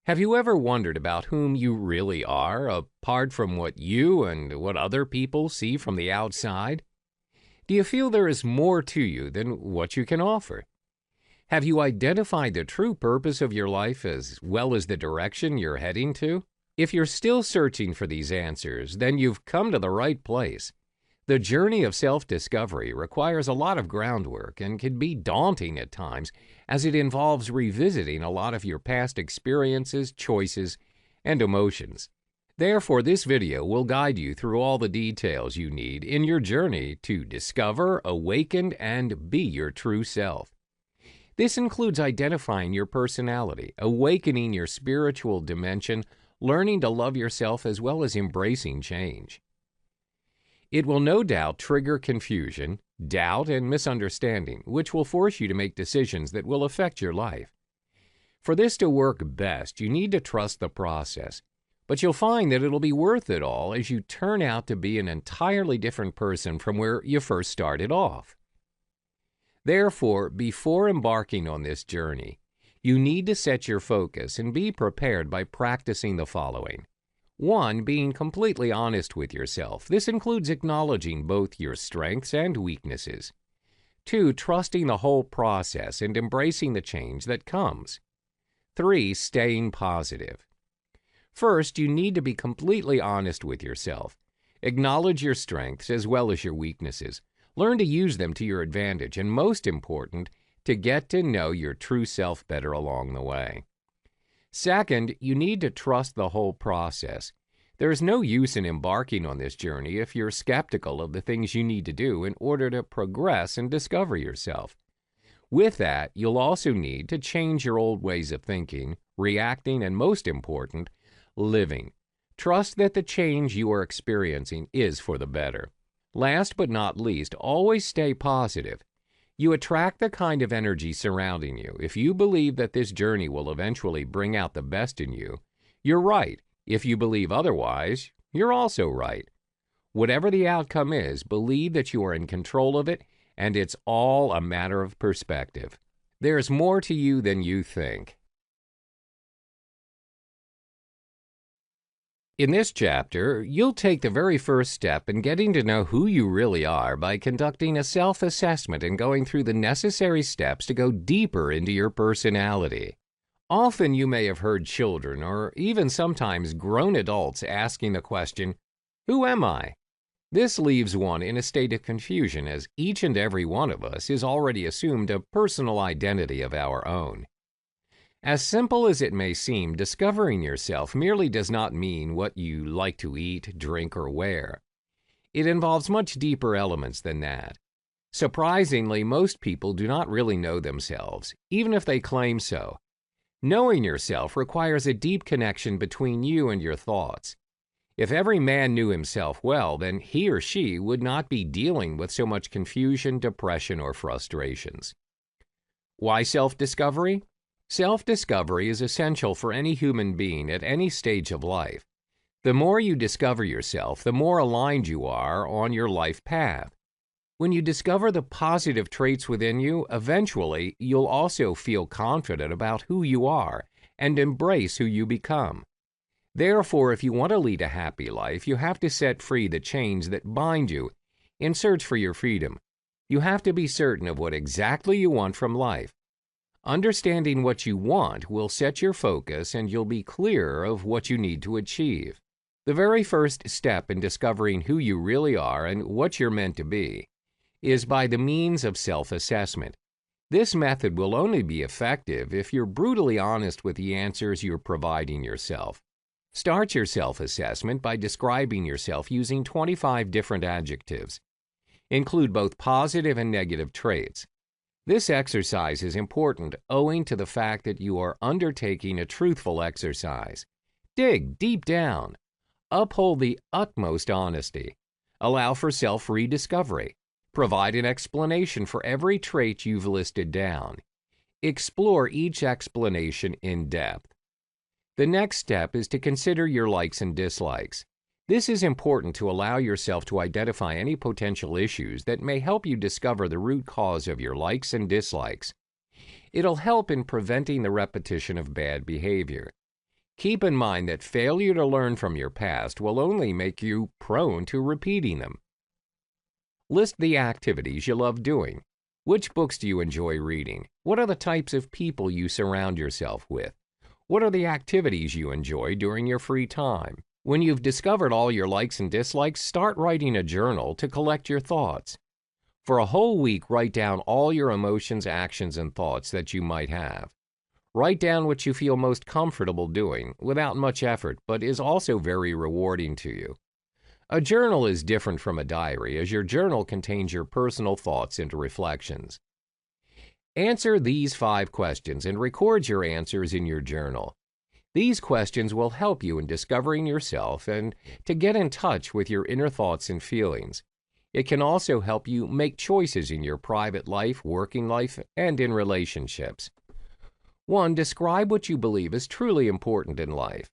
Have you ever wondered about whom you really are, apart from what you and what other people see from the outside? Do you feel there is more to you than what you can offer? Have you identified the true purpose of your life as well as the direction you're heading to? If you're still searching for these answers, then you've come to the right place. The journey of self-discovery requires a lot of groundwork and can be daunting at times, as it involves revisiting a lot of your past experiences, choices, and emotions. Therefore, this video will guide you through all the details you need in your journey to discover, awaken, and be your true self. This includes identifying your personality, awakening your spiritual dimension, learning to love yourself, as well as embracing change. It will no doubt trigger confusion, doubt, and misunderstanding, which will force you to make decisions that will affect your life. For this to work best, you need to trust the process, but you'll find that it'll be worth it all as you turn out to be an entirely different person from where you first started off. Therefore, before embarking on this journey, you need to set your focus and be prepared by practicing the following. 1. Being completely honest with yourself. This includes acknowledging both your strengths and weaknesses. 2. Trusting the whole process and embracing the change that comes. 3. Staying positive. First, you need to be completely honest with yourself. Acknowledge your strengths as well as your weaknesses. Learn to use them to your advantage, and most important, to get to know your true self better along the way. Second, you need to trust the whole process. There is no use in embarking on this journey if you're skeptical of the things you need to do in order to progress and discover yourself. With that, you'll also need to change your old ways of thinking, reacting, and most important, living. Trust that the change you are experiencing is for the better. Last but not least, always stay positive. You attract the kind of energy surrounding you. If you believe that this journey will eventually bring out the best in you, you're right. If you believe otherwise, you're also right. Whatever the outcome is, believe that you are in control of it, and it's all a matter of perspective. There's more to you than you think. In this chapter, you'll take the very first step in getting to know who you really are by conducting a self-assessment and going through the necessary steps to go deeper into your personality. Often you may have heard children or even sometimes grown adults asking the question, "Who am I?" This leaves one in a state of confusion, as each and every one of us has already assumed a personal identity of our own. As simple as it may seem, discovering yourself merely does not mean what you like to eat, drink, or wear. It involves much deeper elements than that. Surprisingly, most people do not really know themselves, even if they claim so. Knowing yourself requires a deep connection between you and your thoughts. If every man knew himself well, then he or she would not be dealing with so much confusion, depression, or frustrations. Why self-discovery? Self-discovery is essential for any human being at any stage of life. The more you discover yourself, the more aligned you are on your life path. When you discover the positive traits within you, eventually you'll also feel confident about who you are and embrace who you become. Therefore, if you want to lead a happy life, you have to set free the chains that bind you in search for your freedom. You have to be certain of what exactly you want from life. Understanding what you want will set your focus, and you'll be clear of what you need to achieve. The very first step in discovering who you really are and what you're meant to be is by the means of self-assessment. This method will only be effective if you're brutally honest with the answers you're providing yourself. Start your self-assessment by describing yourself using 25 different adjectives. Include both positive and negative traits. This exercise is important owing to the fact that you are undertaking a truthful exercise. Dig deep down. Uphold the utmost honesty. Allow for self-rediscovery. Provide an explanation for every trait you've listed down. Explore each explanation in depth. The next step is to consider your likes and dislikes. This is important to allow yourself to identify any potential issues that may help you discover the root cause of your likes and dislikes. It'll help in preventing the repetition of bad behavior. Keep in mind that failure to learn from your past will only make you prone to repeating them. List the activities you love doing. Which books do you enjoy reading? What are the types of people you surround yourself with? What are the activities you enjoy during your free time? When you've discovered all your likes and dislikes, start writing a journal to collect your thoughts. For a whole week, write down all your emotions, actions, and thoughts that you might have. Write down what you feel most comfortable doing without much effort, but is also very rewarding to you. A journal is different from a diary, as your journal contains your personal thoughts and reflections. Answer these 5 questions and record your answers in your journal. These questions will help you in discovering yourself and to get in touch with your inner thoughts and feelings. It can also help you make choices in your private life, working life, and in relationships. 1. Describe what you believe is truly important in life.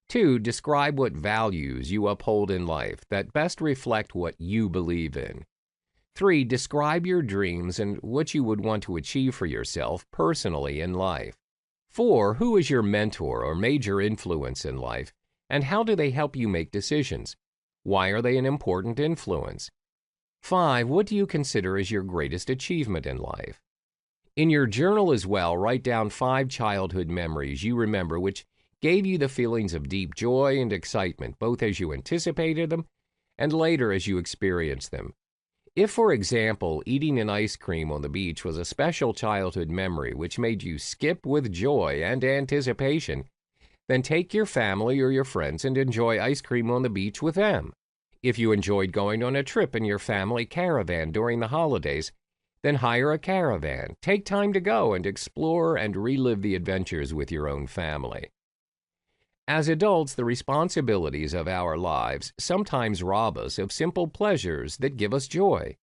2. Describe what values you uphold in life that best reflect what you believe in. 3. Describe your dreams and what you would want to achieve for yourself personally in life. 4. Who is your mentor or major influence in life, and how do they help you make decisions? Why are they an important influence? 5. What do you consider as your greatest achievement in life? In your journal as well, write down 5 childhood memories you remember which gave you the feelings of deep joy and excitement, both as you anticipated them and later as you experienced them. If, for example, eating an ice cream on the beach was a special childhood memory which made you skip with joy and anticipation, then take your family or your friends and enjoy ice cream on the beach with them. If you enjoyed going on a trip in your family caravan during the holidays, then hire a caravan. Take time to go and explore and relive the adventures with your own family. As adults, the responsibilities of our lives sometimes rob us of simple pleasures that give us joy.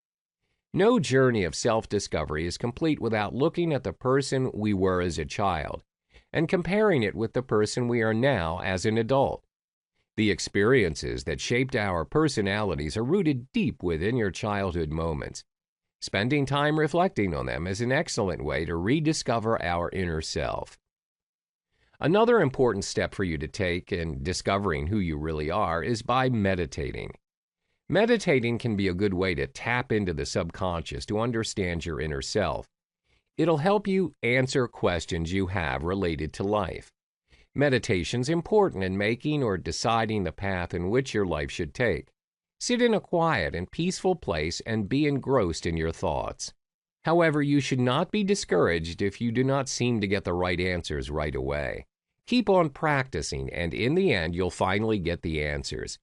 No journey of self-discovery is complete without looking at the person we were as a child and comparing it with the person we are now as an adult. The experiences that shaped our personalities are rooted deep within your childhood moments. Spending time reflecting on them is an excellent way to rediscover our inner self. Another important step for you to take in discovering who you really are is by meditating. Meditating can be a good way to tap into the subconscious to understand your inner self. It'll help you answer questions you have related to life. Meditation's important in making or deciding the path in which your life should take. Sit in a quiet and peaceful place and be engrossed in your thoughts. However, you should not be discouraged if you do not seem to get the right answers right away. Keep on practicing, and in the end, you'll finally get the answers.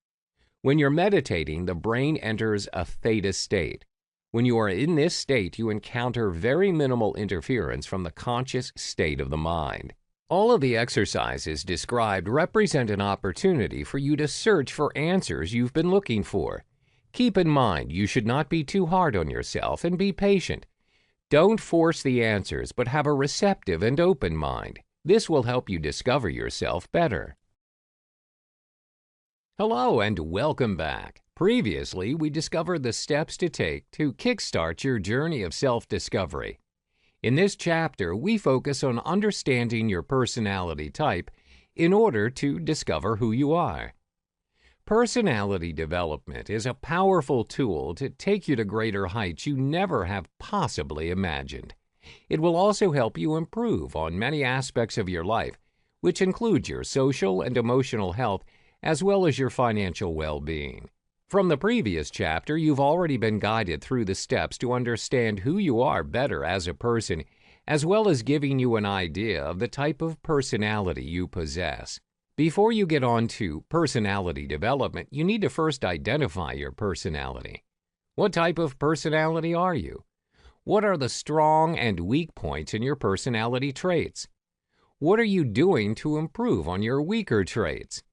When you're meditating, the brain enters a theta state. When you are in this state, you encounter very minimal interference from the conscious state of the mind. All of the exercises described represent an opportunity for you to search for answers you've been looking for. Keep in mind, you should not be too hard on yourself and be patient. Don't force the answers, but have a receptive and open mind. This will help you discover yourself better. Hello and welcome back. Previously, we discovered the steps to take to kickstart your journey of self-discovery. In this chapter, we focus on understanding your personality type in order to discover who you are. Personality development is a powerful tool to take you to greater heights you never have possibly imagined. It will also help you improve on many aspects of your life, which include your social and emotional health, as well as your financial well-being. From the previous chapter, you've already been guided through the steps to understand who you are better as a person, as well as giving you an idea of the type of personality you possess. Before you get on to personality development, you need to first identify your personality. What type of personality are you? What are the strong and weak points in your personality traits? What are you doing to improve on your weaker traits?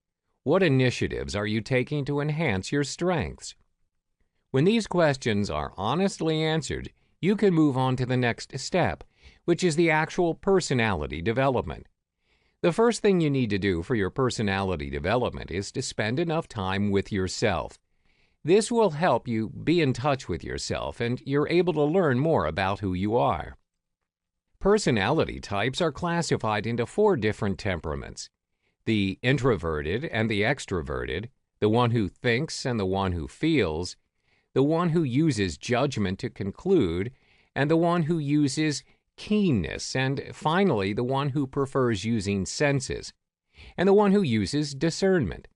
What initiatives are you taking to enhance your strengths? When these questions are honestly answered, you can move on to the next step, which is the actual personality development. The first thing you need to do for your personality development is to spend enough time with yourself. This will help you be in touch with yourself, and you're able to learn more about who you are. Personality types are classified into 4 different temperaments. the introverted and the extroverted, the one who thinks and the one who feels, the one who uses judgment to conclude, and the one who uses keenness, and finally, the one who prefers using senses, and the one who uses discernment.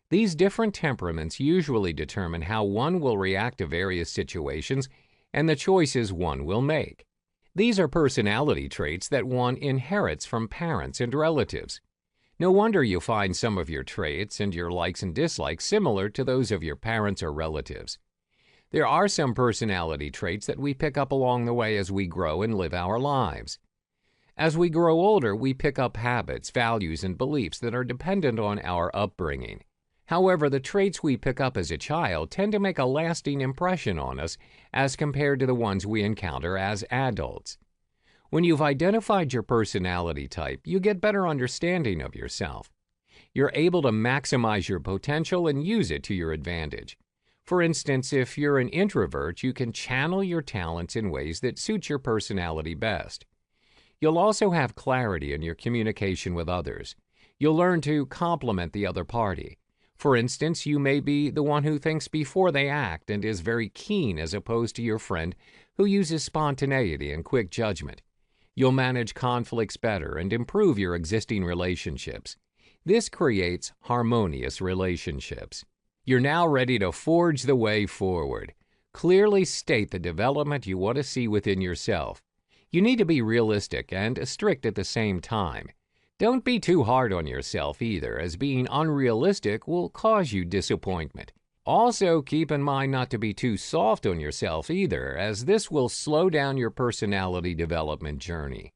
These different temperaments usually determine how one will react to various situations and the choices one will make. These are personality traits that one inherits from parents and relatives. No wonder you find some of your traits and your likes and dislikes similar to those of your parents or relatives. There are some personality traits that we pick up along the way as we grow and live our lives. As we grow older, we pick up habits, values, and beliefs that are dependent on our upbringing. However, the traits we pick up as a child tend to make a lasting impression on us as compared to the ones we encounter as adults. When you've identified your personality type, you get better understanding of yourself. You're able to maximize your potential and use it to your advantage. For instance, if you're an introvert, you can channel your talents in ways that suit your personality best. You'll also have clarity in your communication with others. You'll learn to compliment the other party. For instance, you may be the one who thinks before they act and is very keen as opposed to your friend who uses spontaneity and quick judgment. You'll manage conflicts better and improve your existing relationships. This creates harmonious relationships. You're now ready to forge the way forward. Clearly state the development you want to see within yourself. You need to be realistic and strict at the same time. Don't be too hard on yourself either, as being unrealistic will cause you disappointment. Also, keep in mind not to be too soft on yourself either, as this will slow down your personality development journey.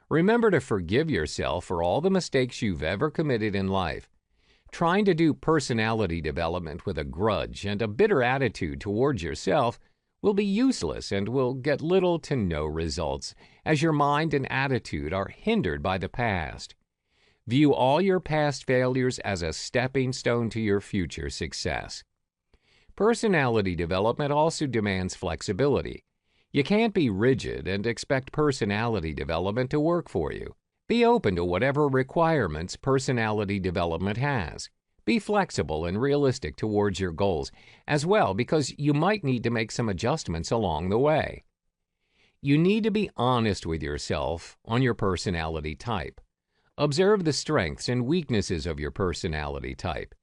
Remember to forgive yourself for all the mistakes you've ever committed in life. Trying to do personality development with a grudge and a bitter attitude towards yourself will be useless and will get little to no results, as your mind and attitude are hindered by the past. View all your past failures as a stepping stone to your future success. Personality development also demands flexibility. You can't be rigid and expect personality development to work for you. Be open to whatever requirements personality development has. Be flexible and realistic towards your goals as well, because you might need to make some adjustments along the way. You need to be honest with yourself on your personality type. Observe the strengths and weaknesses of your personality type.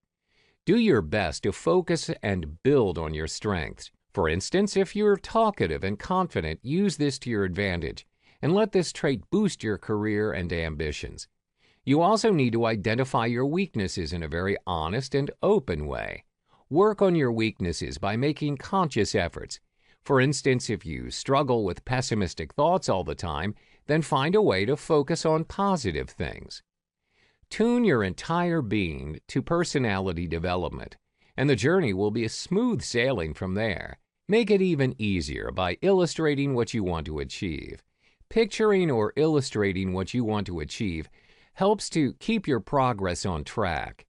Do your best to focus and build on your strengths. For instance, if you're talkative and confident, use this to your advantage and let this trait boost your career and ambitions. You also need to identify your weaknesses in a very honest and open way. Work on your weaknesses by making conscious efforts. For instance, if you struggle with pessimistic thoughts all the time, then find a way to focus on positive things. Tune your entire being to personality development, and the journey will be a smooth sailing from there. Make it even easier by illustrating what you want to achieve. Picturing or illustrating what you want to achieve helps to keep your progress on track.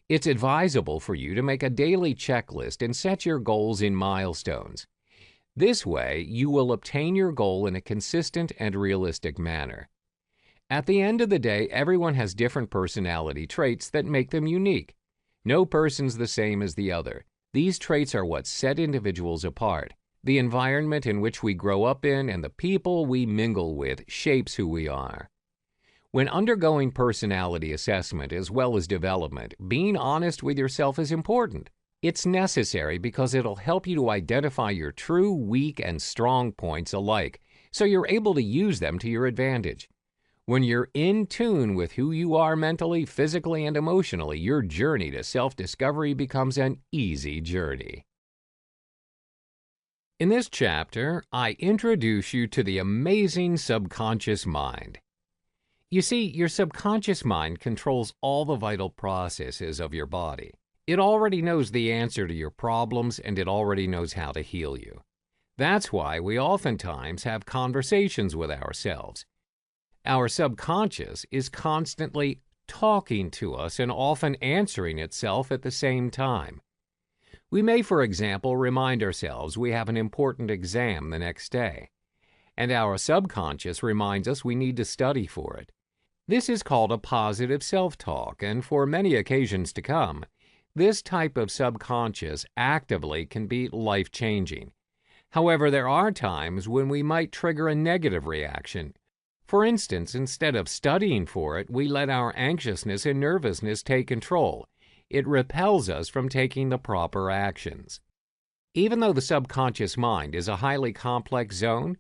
It's advisable for you to make a daily checklist and set your goals in milestones. This way, you will obtain your goal in a consistent and realistic manner. At the end of the day, everyone has different personality traits that make them unique. No person's the same as the other. These traits are what set individuals apart. The environment in which we grow up in and the people we mingle with shapes who we are. When undergoing personality assessment as well as development, being honest with yourself is important. It's necessary because it'll help you to identify your true, weak, and strong points alike, so you're able to use them to your advantage. When you're in tune with who you are mentally, physically, and emotionally, your journey to self-discovery becomes an easy journey. In this chapter, I introduce you to the amazing subconscious mind. You see, your subconscious mind controls all the vital processes of your body. It already knows the answer to your problems, and it already knows how to heal you. That's why we oftentimes have conversations with ourselves. Our subconscious is constantly talking to us and often answering itself at the same time. We may, for example, remind ourselves we have an important exam the next day, and our subconscious reminds us we need to study for it. This is called a positive self-talk, and for many occasions to come, this type of subconscious actively can be life-changing. However, there are times when we might trigger a negative reaction. For instance, instead of studying for it, we let our anxiousness and nervousness take control. It repels us from taking the proper actions. Even though the subconscious mind is a highly complex zone,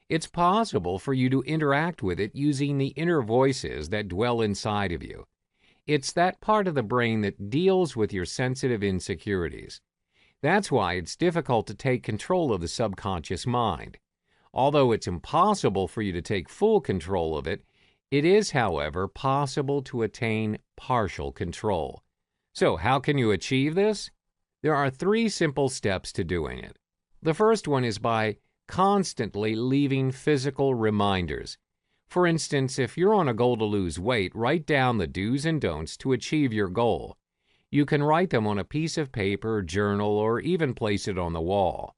it's possible for you to interact with it using the inner voices that dwell inside of you. It's that part of the brain that deals with your sensitive insecurities. That's why it's difficult to take control of the subconscious mind. Although it's impossible for you to take full control of it, it is, however, possible to attain partial control. So, how can you achieve this? There are 3 simple steps to doing it. The first one is by constantly leaving physical reminders. For instance, if you're on a goal to lose weight, write down the do's and don'ts to achieve your goal. You can write them on a piece of paper, journal, or even place it on the wall.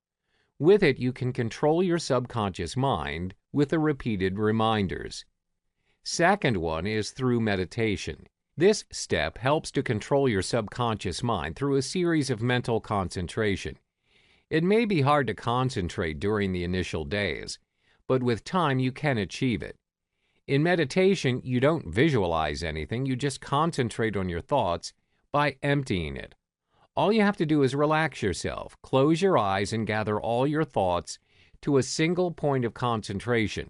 With it, you can control your subconscious mind with the repeated reminders. Second one is through meditation. This step helps to control your subconscious mind through a series of mental concentration. It may be hard to concentrate during the initial days, but with time you can achieve it. In meditation, you don't visualize anything, you just concentrate on your thoughts by emptying it. All you have to do is relax yourself, close your eyes, and gather all your thoughts to a single point of concentration.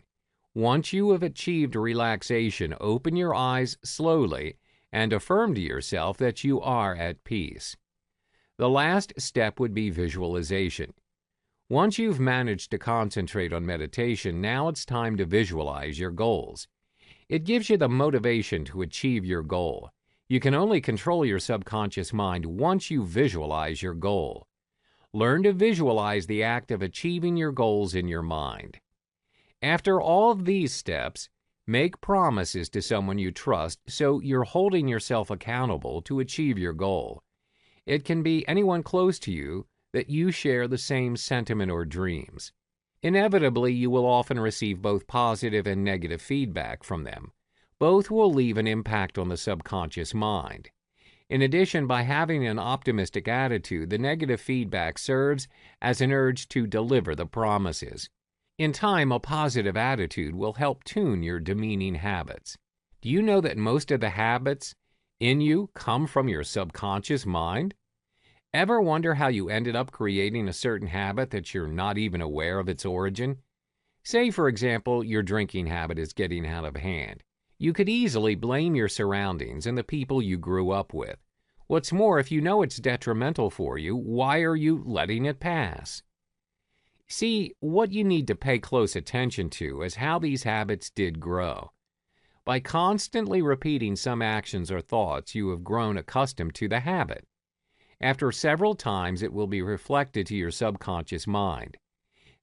Once you have achieved relaxation, open your eyes slowly and affirm to yourself that you are at peace. The last step would be visualization. Once you've managed to concentrate on meditation, now it's time to visualize your goals. It gives you the motivation to achieve your goal. You can only control your subconscious mind once you visualize your goal. Learn to visualize the act of achieving your goals in your mind. After all of these steps, make promises to someone you trust so you're holding yourself accountable to achieve your goal. It can be anyone close to you that you share the same sentiment or dreams. Inevitably, you will often receive both positive and negative feedback from them. Both will leave an impact on the subconscious mind. In addition, by having an optimistic attitude, the negative feedback serves as an urge to deliver the promises. In time, a positive attitude will help tune your demeaning habits. Do you know that most of the habits in you come from your subconscious mind? Ever wonder how you ended up creating a certain habit that you're not even aware of its origin? Say, for example, your drinking habit is getting out of hand. You could easily blame your surroundings and the people you grew up with. What's more, if you know it's detrimental for you, why are you letting it pass? See, what you need to pay close attention to is how these habits did grow. By constantly repeating some actions or thoughts, you have grown accustomed to the habit. After several times, it will be reflected to your subconscious mind.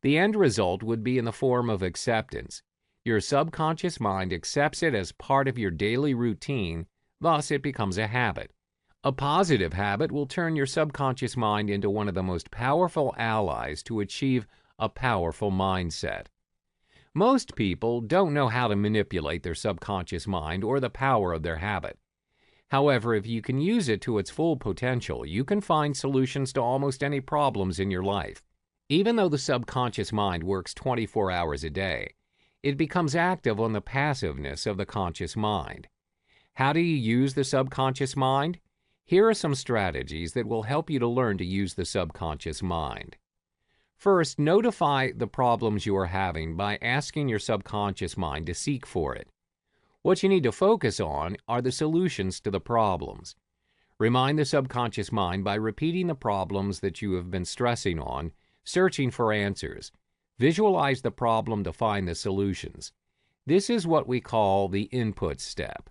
The end result would be in the form of acceptance. Your subconscious mind accepts it as part of your daily routine, thus it becomes a habit. A positive habit will turn your subconscious mind into one of the most powerful allies to achieve a powerful mindset. Most people don't know how to manipulate their subconscious mind or the power of their habit. However, if you can use it to its full potential, you can find solutions to almost any problems in your life. Even though the subconscious mind works 24 hours a day, it becomes active on the passiveness of the conscious mind. How do you use the subconscious mind? Here are some strategies that will help you to learn to use the subconscious mind. First, notify the problems you are having by asking your subconscious mind to seek for it. What you need to focus on are the solutions to the problems. Remind the subconscious mind by repeating the problems that you have been stressing on, searching for answers. Visualize the problem to find the solutions. This is what we call the input step.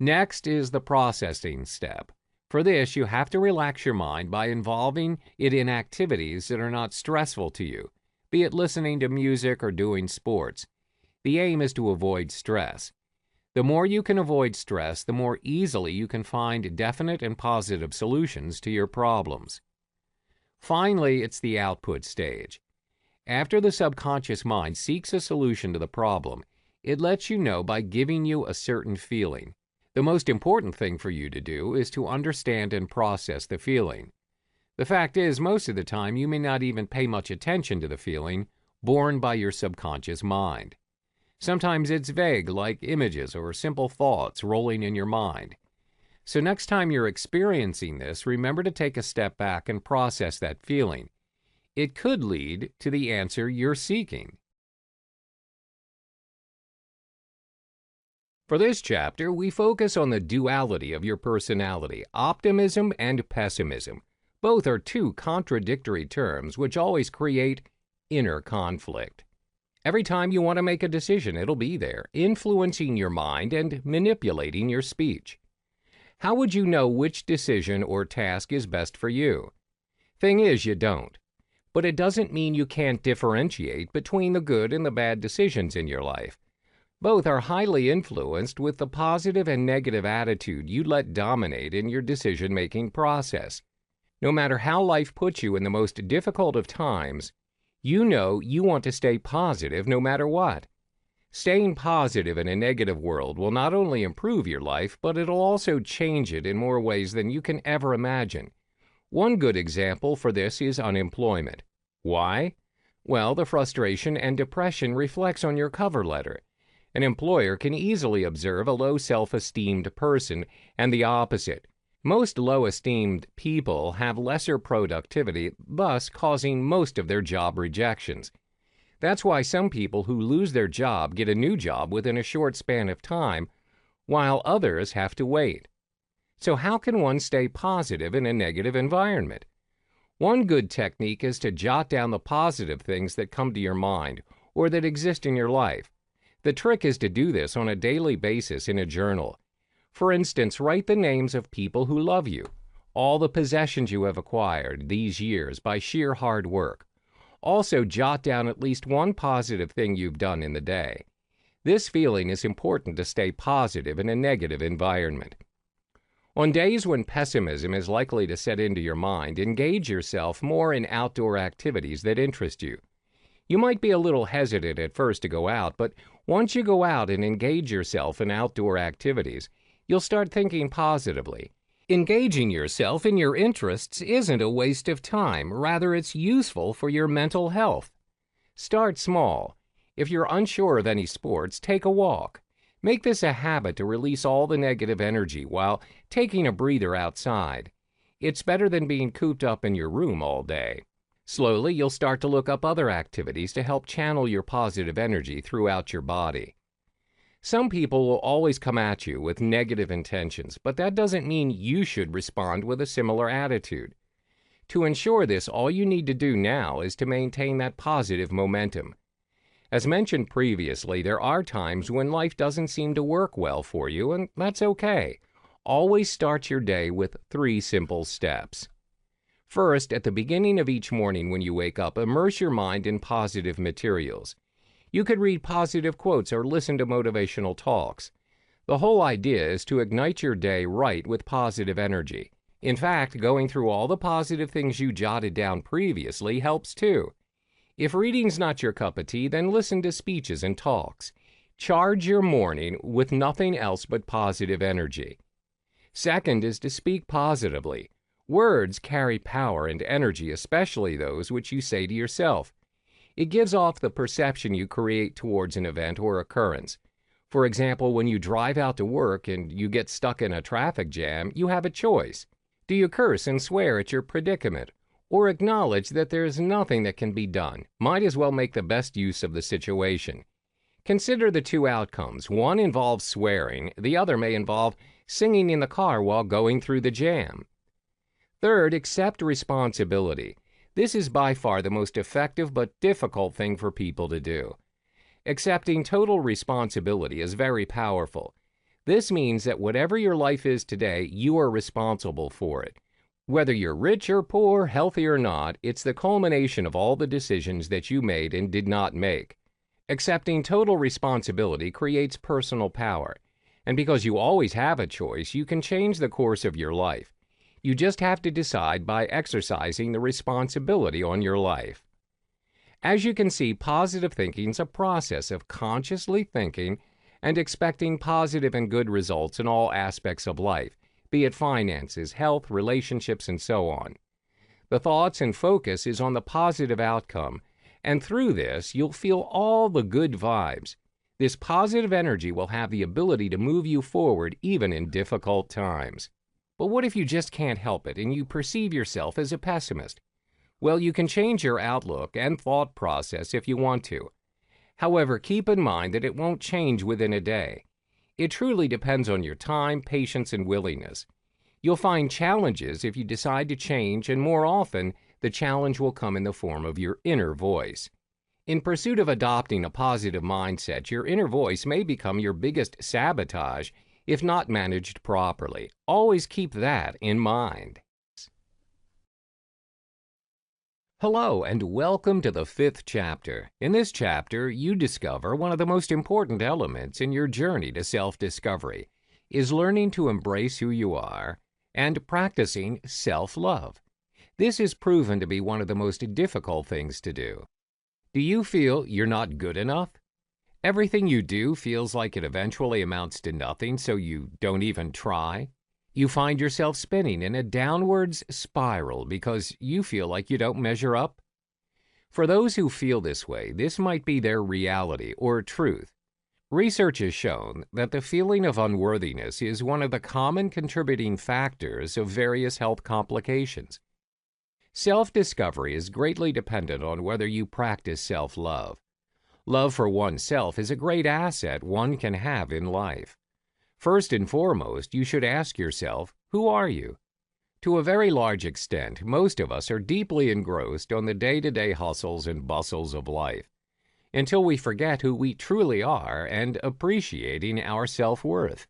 Next is the processing step. For this, you have to relax your mind by involving it in activities that are not stressful to you, be it listening to music or doing sports. The aim is to avoid stress. The more you can avoid stress, the more easily you can find definite and positive solutions to your problems. Finally, it's the output stage. After the subconscious mind seeks a solution to the problem, It lets you know by giving you a certain feeling. The most important thing for you to do is to understand and process the feeling. The fact is, most of the time, you may not even pay much attention to the feeling born by your subconscious mind. Sometimes it's vague, like images or simple thoughts rolling in your mind. So next time you're experiencing this, remember to take a step back and process that feeling. It could lead to the answer you're seeking. For this chapter, we focus on the duality of your personality, optimism and pessimism. Both are two contradictory terms which always create inner conflict. Every time you want to make a decision, it'll be there, influencing your mind and manipulating your speech. How would you know which decision or task is best for you? Thing is, you don't. But it doesn't mean you can't differentiate between the good and the bad decisions in your life. Both are highly influenced with the positive and negative attitude you let dominate in your decision-making process. No matter how life puts you in the most difficult of times, you know you want to stay positive no matter what. Staying positive in a negative world will not only improve your life, but it'll also change it in more ways than you can ever imagine. One good example for this is unemployment. Why? Well, the frustration and depression reflects on your cover letter. An employer can easily observe a low self-esteemed person, and the opposite. Most low-esteemed people have lesser productivity, thus causing most of their job rejections. That's why some people who lose their job get a new job within a short span of time, while others have to wait. So how can one stay positive in a negative environment? One good technique is to jot down the positive things that come to your mind or that exist in your life. The trick is to do this on a daily basis in a journal. For instance, write the names of people who love you, all the possessions you have acquired these years by sheer hard work. Also, jot down at least one positive thing you've done in the day. This feeling is important to stay positive in a negative environment. On days when pessimism is likely to set into your mind, engage yourself more in outdoor activities that interest you. You might be a little hesitant at first to go out, but once you go out and engage yourself in outdoor activities, you'll start thinking positively. Engaging yourself in your interests isn't a waste of time, rather it's useful for your mental health. Start small. If you're unsure of any sports, take a walk. Make this a habit to release all the negative energy while taking a breather outside. It's better than being cooped up in your room all day. Slowly, you'll start to look up other activities to help channel your positive energy throughout your body. Some people will always come at you with negative intentions, but that doesn't mean you should respond with a similar attitude. To ensure this, all you need to do now is to maintain that positive momentum. As mentioned previously, there are times when life doesn't seem to work well for you, and that's okay. Always start your day with 3 simple steps. First, at the beginning of each morning when you wake up, immerse your mind in positive materials. You could read positive quotes or listen to motivational talks. The whole idea is to ignite your day right with positive energy. In fact, going through all the positive things you jotted down previously helps too. If reading's not your cup of tea, then listen to speeches and talks. Charge your morning with nothing else but positive energy. Second is to speak positively. Words carry power and energy, especially those which you say to yourself. It gives off the perception you create towards an event or occurrence. For example, when you drive out to work and you get stuck in a traffic jam, you have a choice. Do you curse and swear at your predicament, or acknowledge that there is nothing that can be done? Might as well make the best use of the situation. Consider the 2 outcomes. One involves swearing, the other may involve singing in the car while going through the jam. Third, accept responsibility. This is by far the most effective but difficult thing for people to do. Accepting total responsibility is very powerful. This means that whatever your life is today, you are responsible for it. Whether you're rich or poor, healthy or not, it's the culmination of all the decisions that you made and did not make. Accepting total responsibility creates personal power. And because you always have a choice, you can change the course of your life. You just have to decide by exercising the responsibility on your life. As you can see, positive thinking is a process of consciously thinking and expecting positive and good results in all aspects of life, be it finances, health, relationships, and so on. The thoughts and focus is on the positive outcome, and through this, you'll feel all the good vibes. This positive energy will have the ability to move you forward even in difficult times. But what if you just can't help it and you perceive yourself as a pessimist? Well, you can change your outlook and thought process if you want to. However, keep in mind that it won't change within a day. It truly depends on your time, patience, and willingness. You'll find challenges if you decide to change, and more often, the challenge will come in the form of your inner voice. In pursuit of adopting a positive mindset, your inner voice may become your biggest sabotage if not managed properly. Always keep that in mind. Hello, and welcome to the 5th chapter. In this chapter, you discover one of the most important elements in your journey to self-discovery is learning to embrace who you are and practicing self-love. This is proven to be one of the most difficult things to do. Do you feel you're not good enough? Everything you do feels like it eventually amounts to nothing, so you don't even try? You find yourself spinning in a downwards spiral because you feel like you don't measure up? For those who feel this way, this might be their reality or truth. Research has shown that the feeling of unworthiness is one of the common contributing factors of various health complications. Self-discovery is greatly dependent on whether you practice self-love. Love for oneself is a great asset one can have in life. First and foremost, you should ask yourself, who are you? To a very large extent, most of us are deeply engrossed on the day-to-day hustles and bustles of life, until we forget who we truly are and appreciating our self-worth.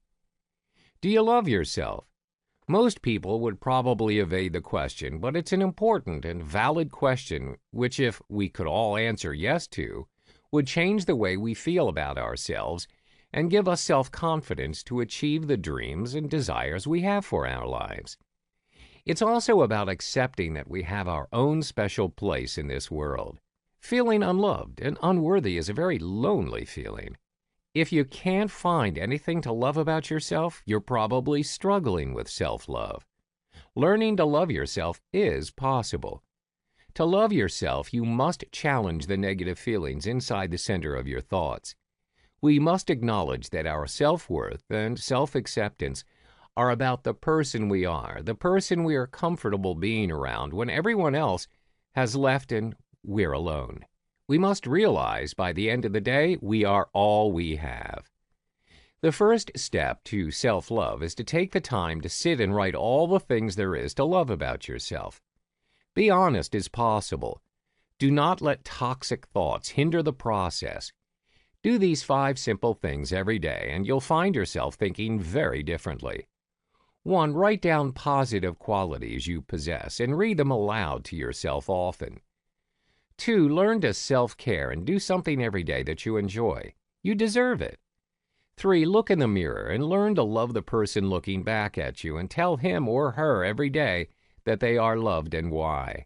Do you love yourself? Most people would probably evade the question, but it's an important and valid question which, if we could all answer yes to, would change the way we feel about ourselves and give us self-confidence to achieve the dreams and desires we have for our lives. It's also about accepting that we have our own special place in this world. Feeling unloved and unworthy is a very lonely feeling. If you can't find anything to love about yourself, you're probably struggling with self-love. Learning to love yourself is possible. To love yourself, you must challenge the negative feelings inside the center of your thoughts. We must acknowledge that our self-worth and self-acceptance are about the person we are, the person we are comfortable being around when everyone else has left and we're alone. We must realize by the end of the day, we are all we have. The first step to self-love is to take the time to sit and write all the things there is to love about yourself. Be honest as possible. Do not let toxic thoughts hinder the process. Do these 5 simple things every day, and you'll find yourself thinking very differently. 1. Write down positive qualities you possess and read them aloud to yourself often. 2. Learn to self-care and do something every day that you enjoy. You deserve it. 3. Look in the mirror and learn to love the person looking back at you and tell him or her every day that they are loved and why.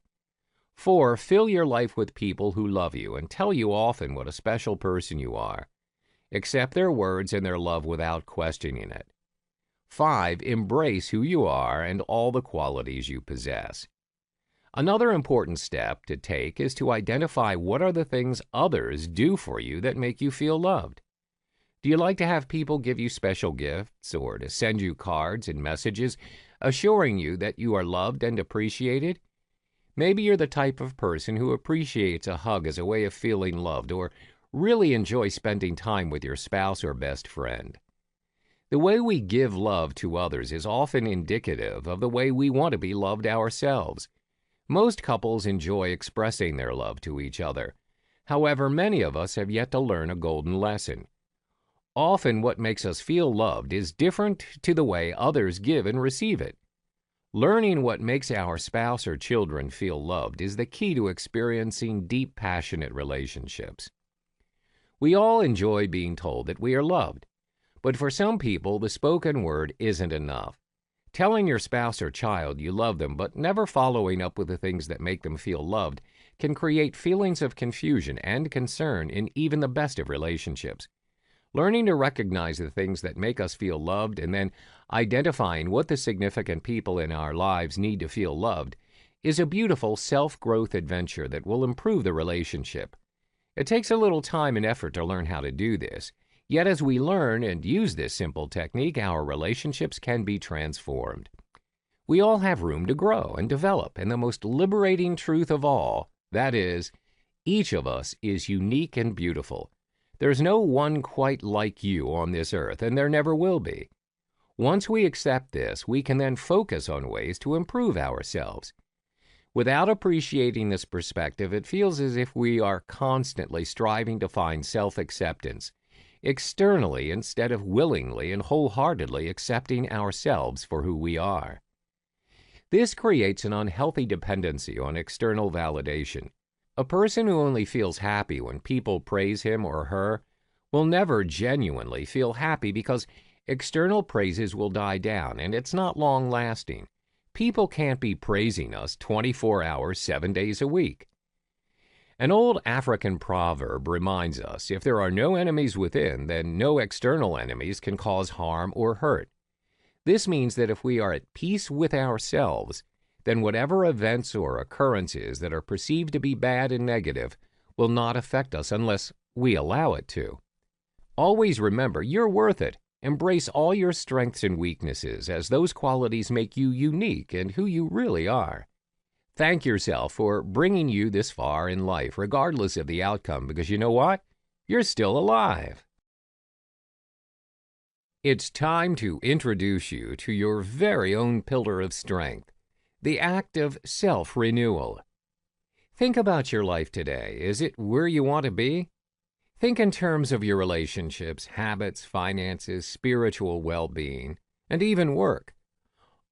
4. Fill your life with people who love you and tell you often what a special person you are. Accept their words and their love without questioning it. 5. Embrace who you are and all the qualities you possess. Another important step to take is to identify what are the things others do for you that make you feel loved. Do you like to have people give you special gifts or to send you cards and messages assuring you that you are loved and appreciated? Maybe you're the type of person who appreciates a hug as a way of feeling loved or really enjoy spending time with your spouse or best friend. The way we give love to others is often indicative of the way we want to be loved ourselves. Most couples enjoy expressing their love to each other. However, many of us have yet to learn a golden lesson. Often what makes us feel loved is different to the way others give and receive it. Learning what makes our spouse or children feel loved is the key to experiencing deep, passionate relationships. We all enjoy being told that we are loved, but for some people, the spoken word isn't enough. Telling your spouse or child you love them but never following up with the things that make them feel loved can create feelings of confusion and concern in even the best of relationships. Learning to recognize the things that make us feel loved and then identifying what the significant people in our lives need to feel loved is a beautiful self-growth adventure that will improve the relationship. It takes a little time and effort to learn how to do this, yet as we learn and use this simple technique, our relationships can be transformed. We all have room to grow and develop, and the most liberating truth of all, that is, each of us is unique and beautiful. There's no one quite like you on this earth, and there never will be. Once we accept this, we can then focus on ways to improve ourselves. Without appreciating this perspective, it feels as if we are constantly striving to find self-acceptance externally instead of willingly and wholeheartedly accepting ourselves for who we are. This creates an unhealthy dependency on external validation. A person who only feels happy when people praise him or her will never genuinely feel happy because external praises will die down and it's not long-lasting. People can't be praising us 24 hours, 7 days a week. An old African proverb reminds us, if there are no enemies within, then no external enemies can cause harm or hurt. This means that if we are at peace with ourselves, then whatever events or occurrences that are perceived to be bad and negative will not affect us unless we allow it to. Always remember, you're worth it. Embrace all your strengths and weaknesses, as those qualities make you unique and who you really are. Thank yourself for bringing you this far in life, regardless of the outcome, because you know what? You're still alive. It's time to introduce you to your very own pillar of strength, the act of self-renewal. Think about your life today. Is it where you want to be? Think in terms of your relationships, habits, finances, spiritual well-being, and even work.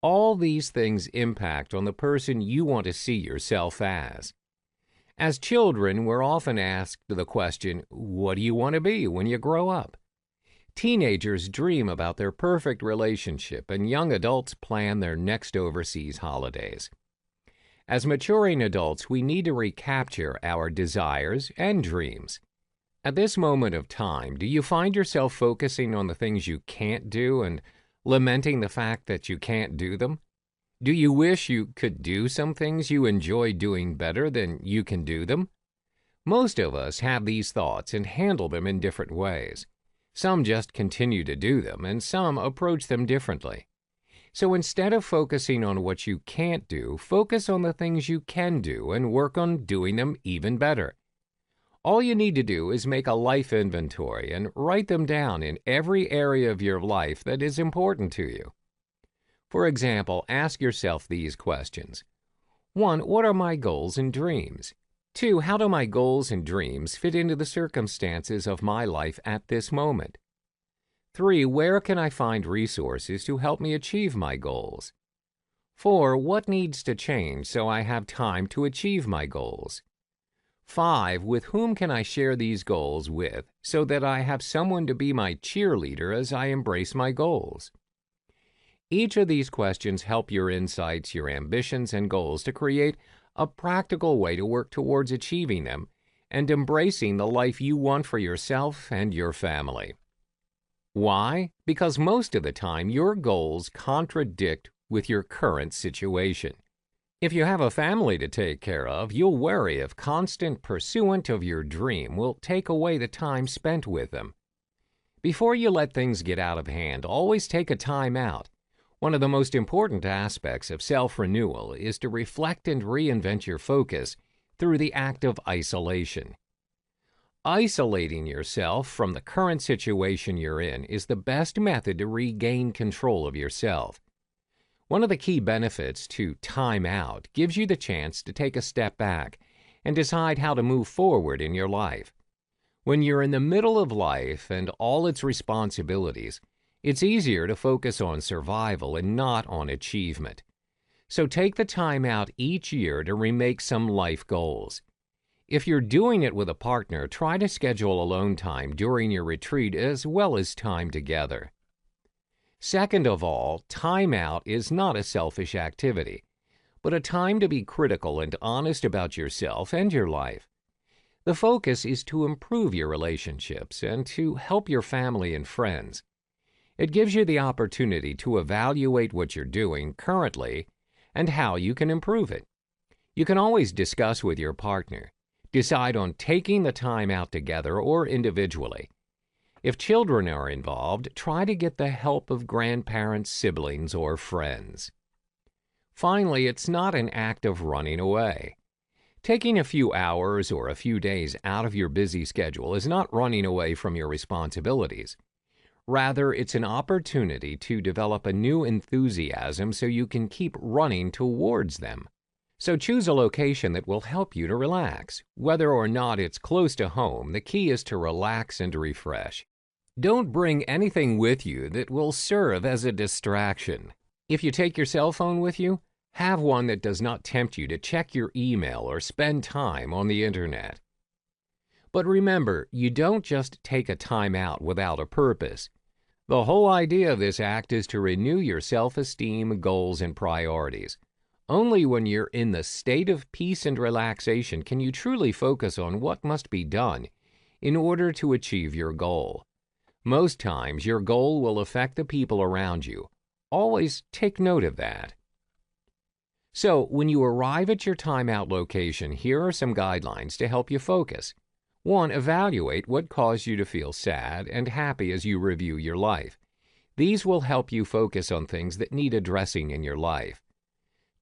All these things impact on the person you want to see yourself as. As children, we're often asked the question, what do you want to be when you grow up? Teenagers dream about their perfect relationship, and young adults plan their next overseas holidays. As maturing adults, we need to recapture our desires and dreams. At this moment of time, do you find yourself focusing on the things you can't do and lamenting the fact that you can't do them? Do you wish you could do some things you enjoy doing better than you can do them? Most of us have these thoughts and handle them in different ways. Some just continue to do them, and some approach them differently. So instead of focusing on what you can't do, focus on the things you can do and work on doing them even better. All you need to do is make a life inventory and write them down in every area of your life that is important to you. For example, ask yourself these questions. 1. What are my goals and dreams? 2. How do my goals and dreams fit into the circumstances of my life at this moment? 3. Where can I find resources to help me achieve my goals? 4. What needs to change so I have time to achieve my goals? 5. With whom can I share these goals with so that I have someone to be my cheerleader as I embrace my goals? Each of these questions help your insights, your ambitions, and goals to create a practical way to work towards achieving them and embracing the life you want for yourself and your family. Why? Because most of the time your goals contradict with your current situation. If you have a family to take care of, you'll worry if constant pursuit of your dream will take away the time spent with them. Before you let things get out of hand, always take a time out. One of the most important aspects of self-renewal is to reflect and reinvent your focus through the act of isolation. Isolating yourself from the current situation you're in is the best method to regain control of yourself. One of the key benefits to time out gives you the chance to take a step back and decide how to move forward in your life. When you're in the middle of life and all its responsibilities, it's easier to focus on survival and not on achievement. So take the time out each year to remake some life goals. If you're doing it with a partner, try to schedule alone time during your retreat as well as time together. Second of all, time out is not a selfish activity, but a time to be critical and honest about yourself and your life. The focus is to improve your relationships and to help your family and friends. It gives you the opportunity to evaluate what you're doing currently and how you can improve it. You can always discuss with your partner, decide on taking the time out together or individually. If children are involved, try to get the help of grandparents, siblings, or friends. Finally, it's not an act of running away. Taking a few hours or a few days out of your busy schedule is not running away from your responsibilities. Rather, it's an opportunity to develop a new enthusiasm so you can keep running towards them. So choose a location that will help you to relax. Whether or not it's close to home, the key is to relax and refresh. Don't bring anything with you that will serve as a distraction. If you take your cell phone with you, have one that does not tempt you to check your email or spend time on the internet. But remember, you don't just take a time out without a purpose. The whole idea of this act is to renew your self-esteem, goals, and priorities. Only when you're in the state of peace and relaxation can you truly focus on what must be done in order to achieve your goal. Most times, your goal will affect the people around you. Always take note of that. So, when you arrive at your timeout location, here are some guidelines to help you focus. 1. Evaluate what caused you to feel sad and happy as you review your life. These will help you focus on things that need addressing in your life.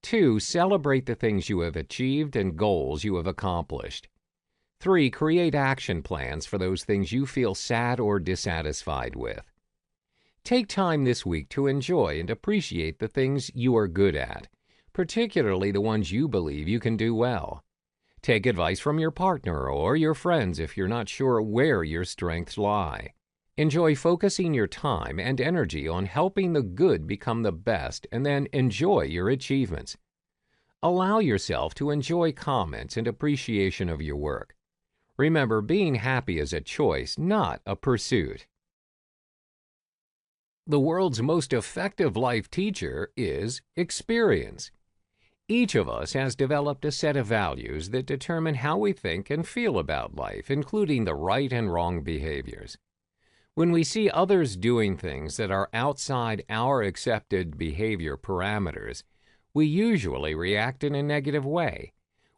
2. Celebrate the things you have achieved and goals you have accomplished. 3. Create action plans for those things you feel sad or dissatisfied with. Take time this week to enjoy and appreciate the things you are good at, particularly the ones you believe you can do well. Take advice from your partner or your friends if you're not sure where your strengths lie. Enjoy focusing your time and energy on helping the good become the best, and then enjoy your achievements. Allow yourself to enjoy comments and appreciation of your work. Remember, being happy is a choice, not a pursuit. The world's most effective life teacher is experience. Each of us has developed a set of values that determine how we think and feel about life, including the right and wrong behaviors. When we see others doing things that are outside our accepted behavior parameters, we usually react in a negative way.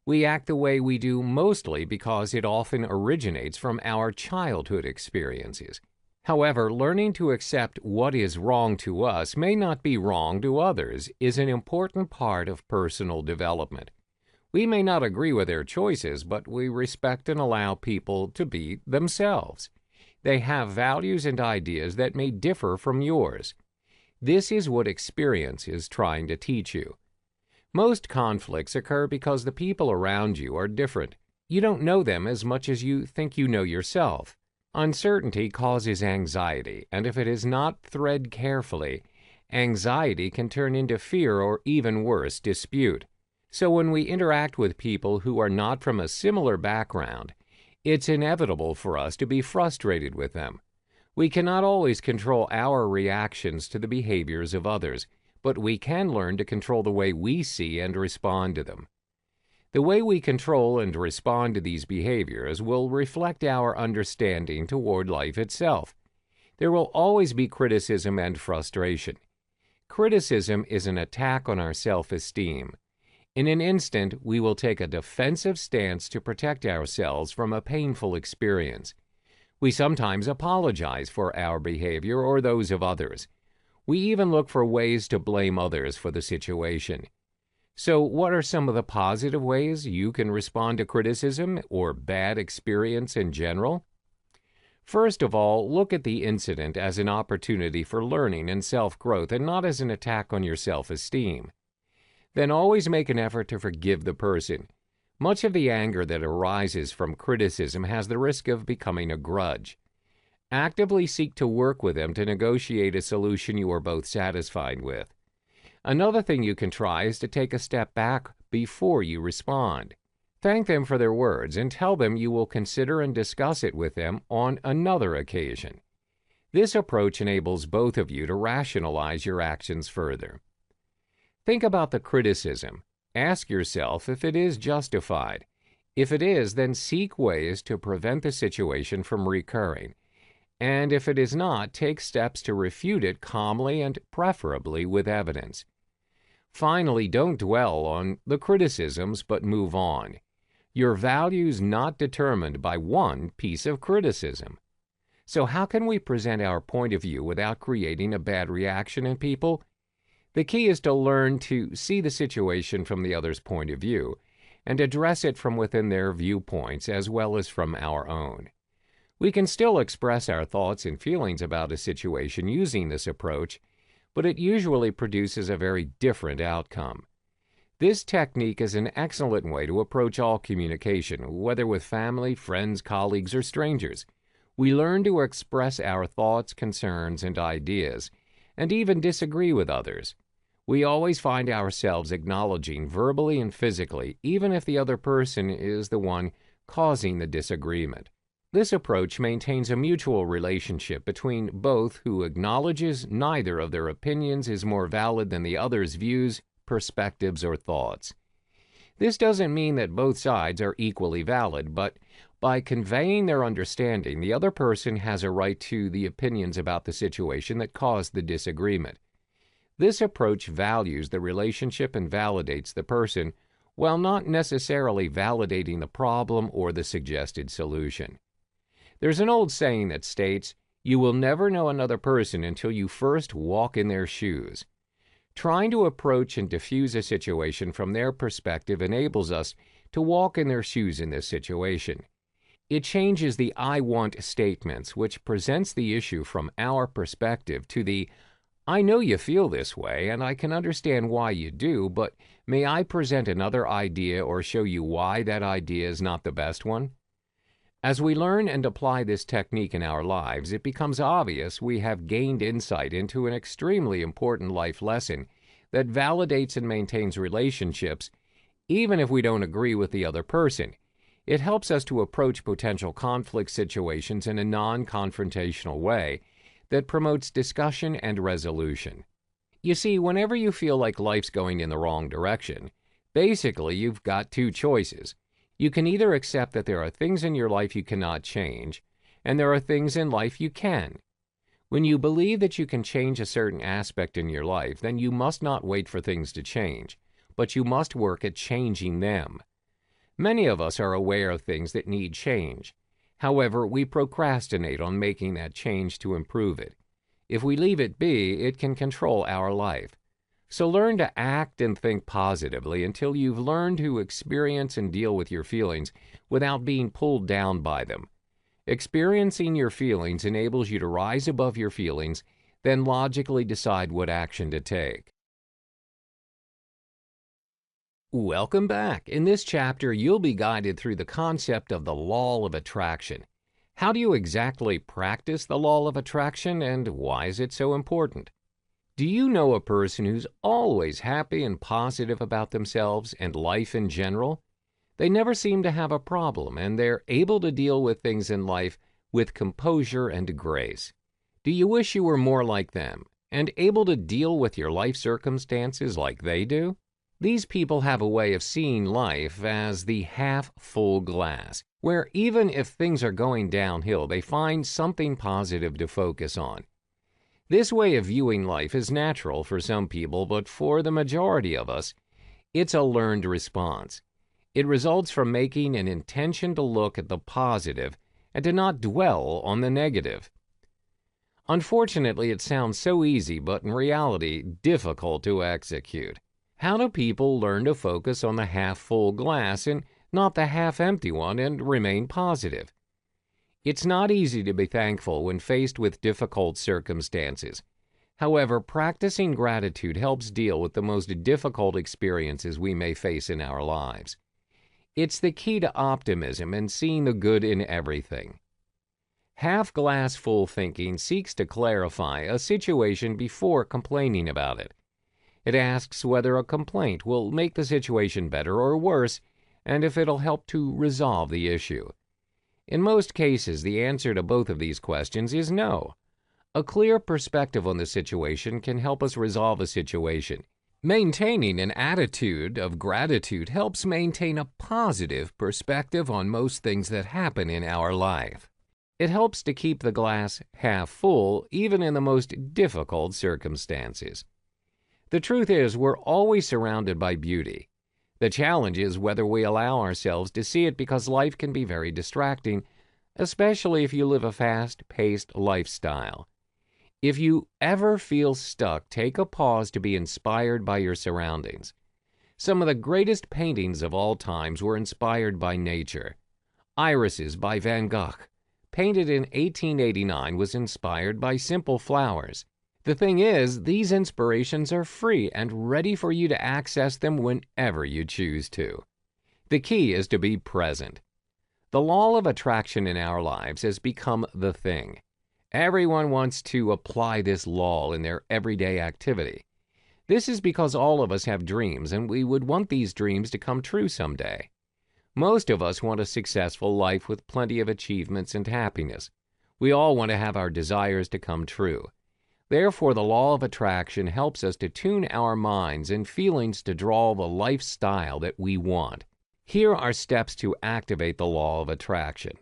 We act the way we do mostly because it often originates from our childhood experiences. However, learning to accept what is wrong to us may not be wrong to others is an important part of personal development. We may not agree with their choices, but we respect and allow people to be themselves. They have values and ideas that may differ from yours. This is what experience is trying to teach you. Most conflicts occur because the people around you are different. You don't know them as much as you think you know yourself. Uncertainty causes anxiety, and if it is not threaded carefully, anxiety can turn into fear or even worse, dispute. So when we interact with people who are not from a similar background, it's inevitable for us to be frustrated with them. We cannot always control our reactions to the behaviors of others, but we can learn to control the way we see and respond to them. The way we control and respond to these behaviors will reflect our understanding toward life itself. There will always be criticism and frustration. Criticism is an attack on our self-esteem. In an instant, we will take a defensive stance to protect ourselves from a painful experience. We sometimes apologize for our behavior or those of others. We even look for ways to blame others for the situation. So, what are some of the positive ways you can respond to criticism or bad experience in general? First of all, look at the incident as an opportunity for learning and self-growth and not as an attack on your self-esteem. Then always make an effort to forgive the person. Much of the anger that arises from criticism has the risk of becoming a grudge. Actively seek to work with them to negotiate a solution you are both satisfied with. Another thing you can try is to take a step back before you respond. Thank them for their words and tell them you will consider and discuss it with them on another occasion. This approach enables both of you to rationalize your actions further. Think about the criticism Ask yourself if it is justified. If it is, then seek ways to prevent the situation from recurring. And if it is not, take steps to refute it calmly and preferably with evidence. Finally, don't dwell on the criticisms, but move on. Your value's not determined by one piece of criticism. So how can we present our point of view without creating a bad reaction in people? The key is to learn to see the situation from the other's point of view and address it from within their viewpoints as well as from our own. We can still express our thoughts and feelings about a situation using this approach, but it usually produces a very different outcome. This technique is an excellent way to approach all communication, whether with family, friends, colleagues, or strangers. We learn to express our thoughts, concerns, and ideas, and even disagree with others. We always find ourselves acknowledging verbally and physically, even if the other person is the one causing the disagreement. This approach maintains a mutual relationship between both who acknowledges neither of their opinions is more valid than the other's views, perspectives, or thoughts. This doesn't mean that both sides are equally valid, but by conveying their understanding, the other person has a right to the opinions about the situation that caused the disagreement. This approach values the relationship and validates the person, while not necessarily validating the problem or the suggested solution. There's an old saying that states, "You will never know another person until you first walk in their shoes." Trying to approach and diffuse a situation from their perspective enables us to walk in their shoes in this situation. It changes the "I want" statements, which presents the issue from our perspective, to the "I know you feel this way, and I can understand why you do, but may I present another idea or show you why that idea is not the best one?" As we learn and apply this technique in our lives, it becomes obvious we have gained insight into an extremely important life lesson that validates and maintains relationships, even if we don't agree with the other person. It helps us to approach potential conflict situations in a non-confrontational way that promotes discussion and resolution. You see, whenever you feel like life's going in the wrong direction, basically you've got two choices. You can either accept that there are things in your life you cannot change, and there are things in life you can. When you believe that you can change a certain aspect in your life, then you must not wait for things to change, but you must work at changing them. Many of us are aware of things that need change. However, we procrastinate on making that change to improve it. If we leave it be, it can control our life. So learn to act and think positively until you've learned to experience and deal with your feelings without being pulled down by them. Experiencing your feelings enables you to rise above your feelings, then logically decide what action to take. Welcome back. In this chapter, you'll be guided through the concept of the law of attraction. How do you exactly practice the law of attraction, and why is it so important? Do you know a person who's always happy and positive about themselves and life in general? They never seem to have a problem, and they're able to deal with things in life with composure and grace. Do you wish you were more like them and able to deal with your life circumstances like they do? These people have a way of seeing life as the half-full glass, where even if things are going downhill, they find something positive to focus on. This way of viewing life is natural for some people, but for the majority of us, it's a learned response. It results from making an intention to look at the positive and to not dwell on the negative. Unfortunately, it sounds so easy, but in reality, difficult to execute. How do people learn to focus on the half-full glass and not the half-empty one and remain positive? It's not easy to be thankful when faced with difficult circumstances. However, practicing gratitude helps deal with the most difficult experiences we may face in our lives. It's the key to optimism and seeing the good in everything. Half-glass full thinking seeks to clarify a situation before complaining about it. It asks whether a complaint will make the situation better or worse, and if it'll help to resolve the issue. In most cases, the answer to both of these questions is no. A clear perspective on the situation can help us resolve a situation, Maintaining an attitude of gratitude helps maintain a positive perspective on most things that happen in our life. It helps to keep the glass half full even in the most difficult circumstances. The truth is, we're always surrounded by beauty. The challenge is whether we allow ourselves to see it, because life can be very distracting, especially if you live a fast-paced lifestyle. If you ever feel stuck, take a pause to be inspired by your surroundings. Some of the greatest paintings of all times were inspired by nature. Irises by Van Gogh, painted in 1889, was inspired by simple flowers. The thing is, these inspirations are free and ready for you to access them whenever you choose to. The key is to be present. The law of attraction in our lives has become the thing. Everyone wants to apply this law in their everyday activity. This is because all of us have dreams, and we would want these dreams to come true someday. Most of us want a successful life with plenty of achievements and happiness. We all want to have our desires to come true. Therefore, the law of attraction helps us to tune our minds and feelings to draw the lifestyle that we want. Here are steps to activate the law of attraction.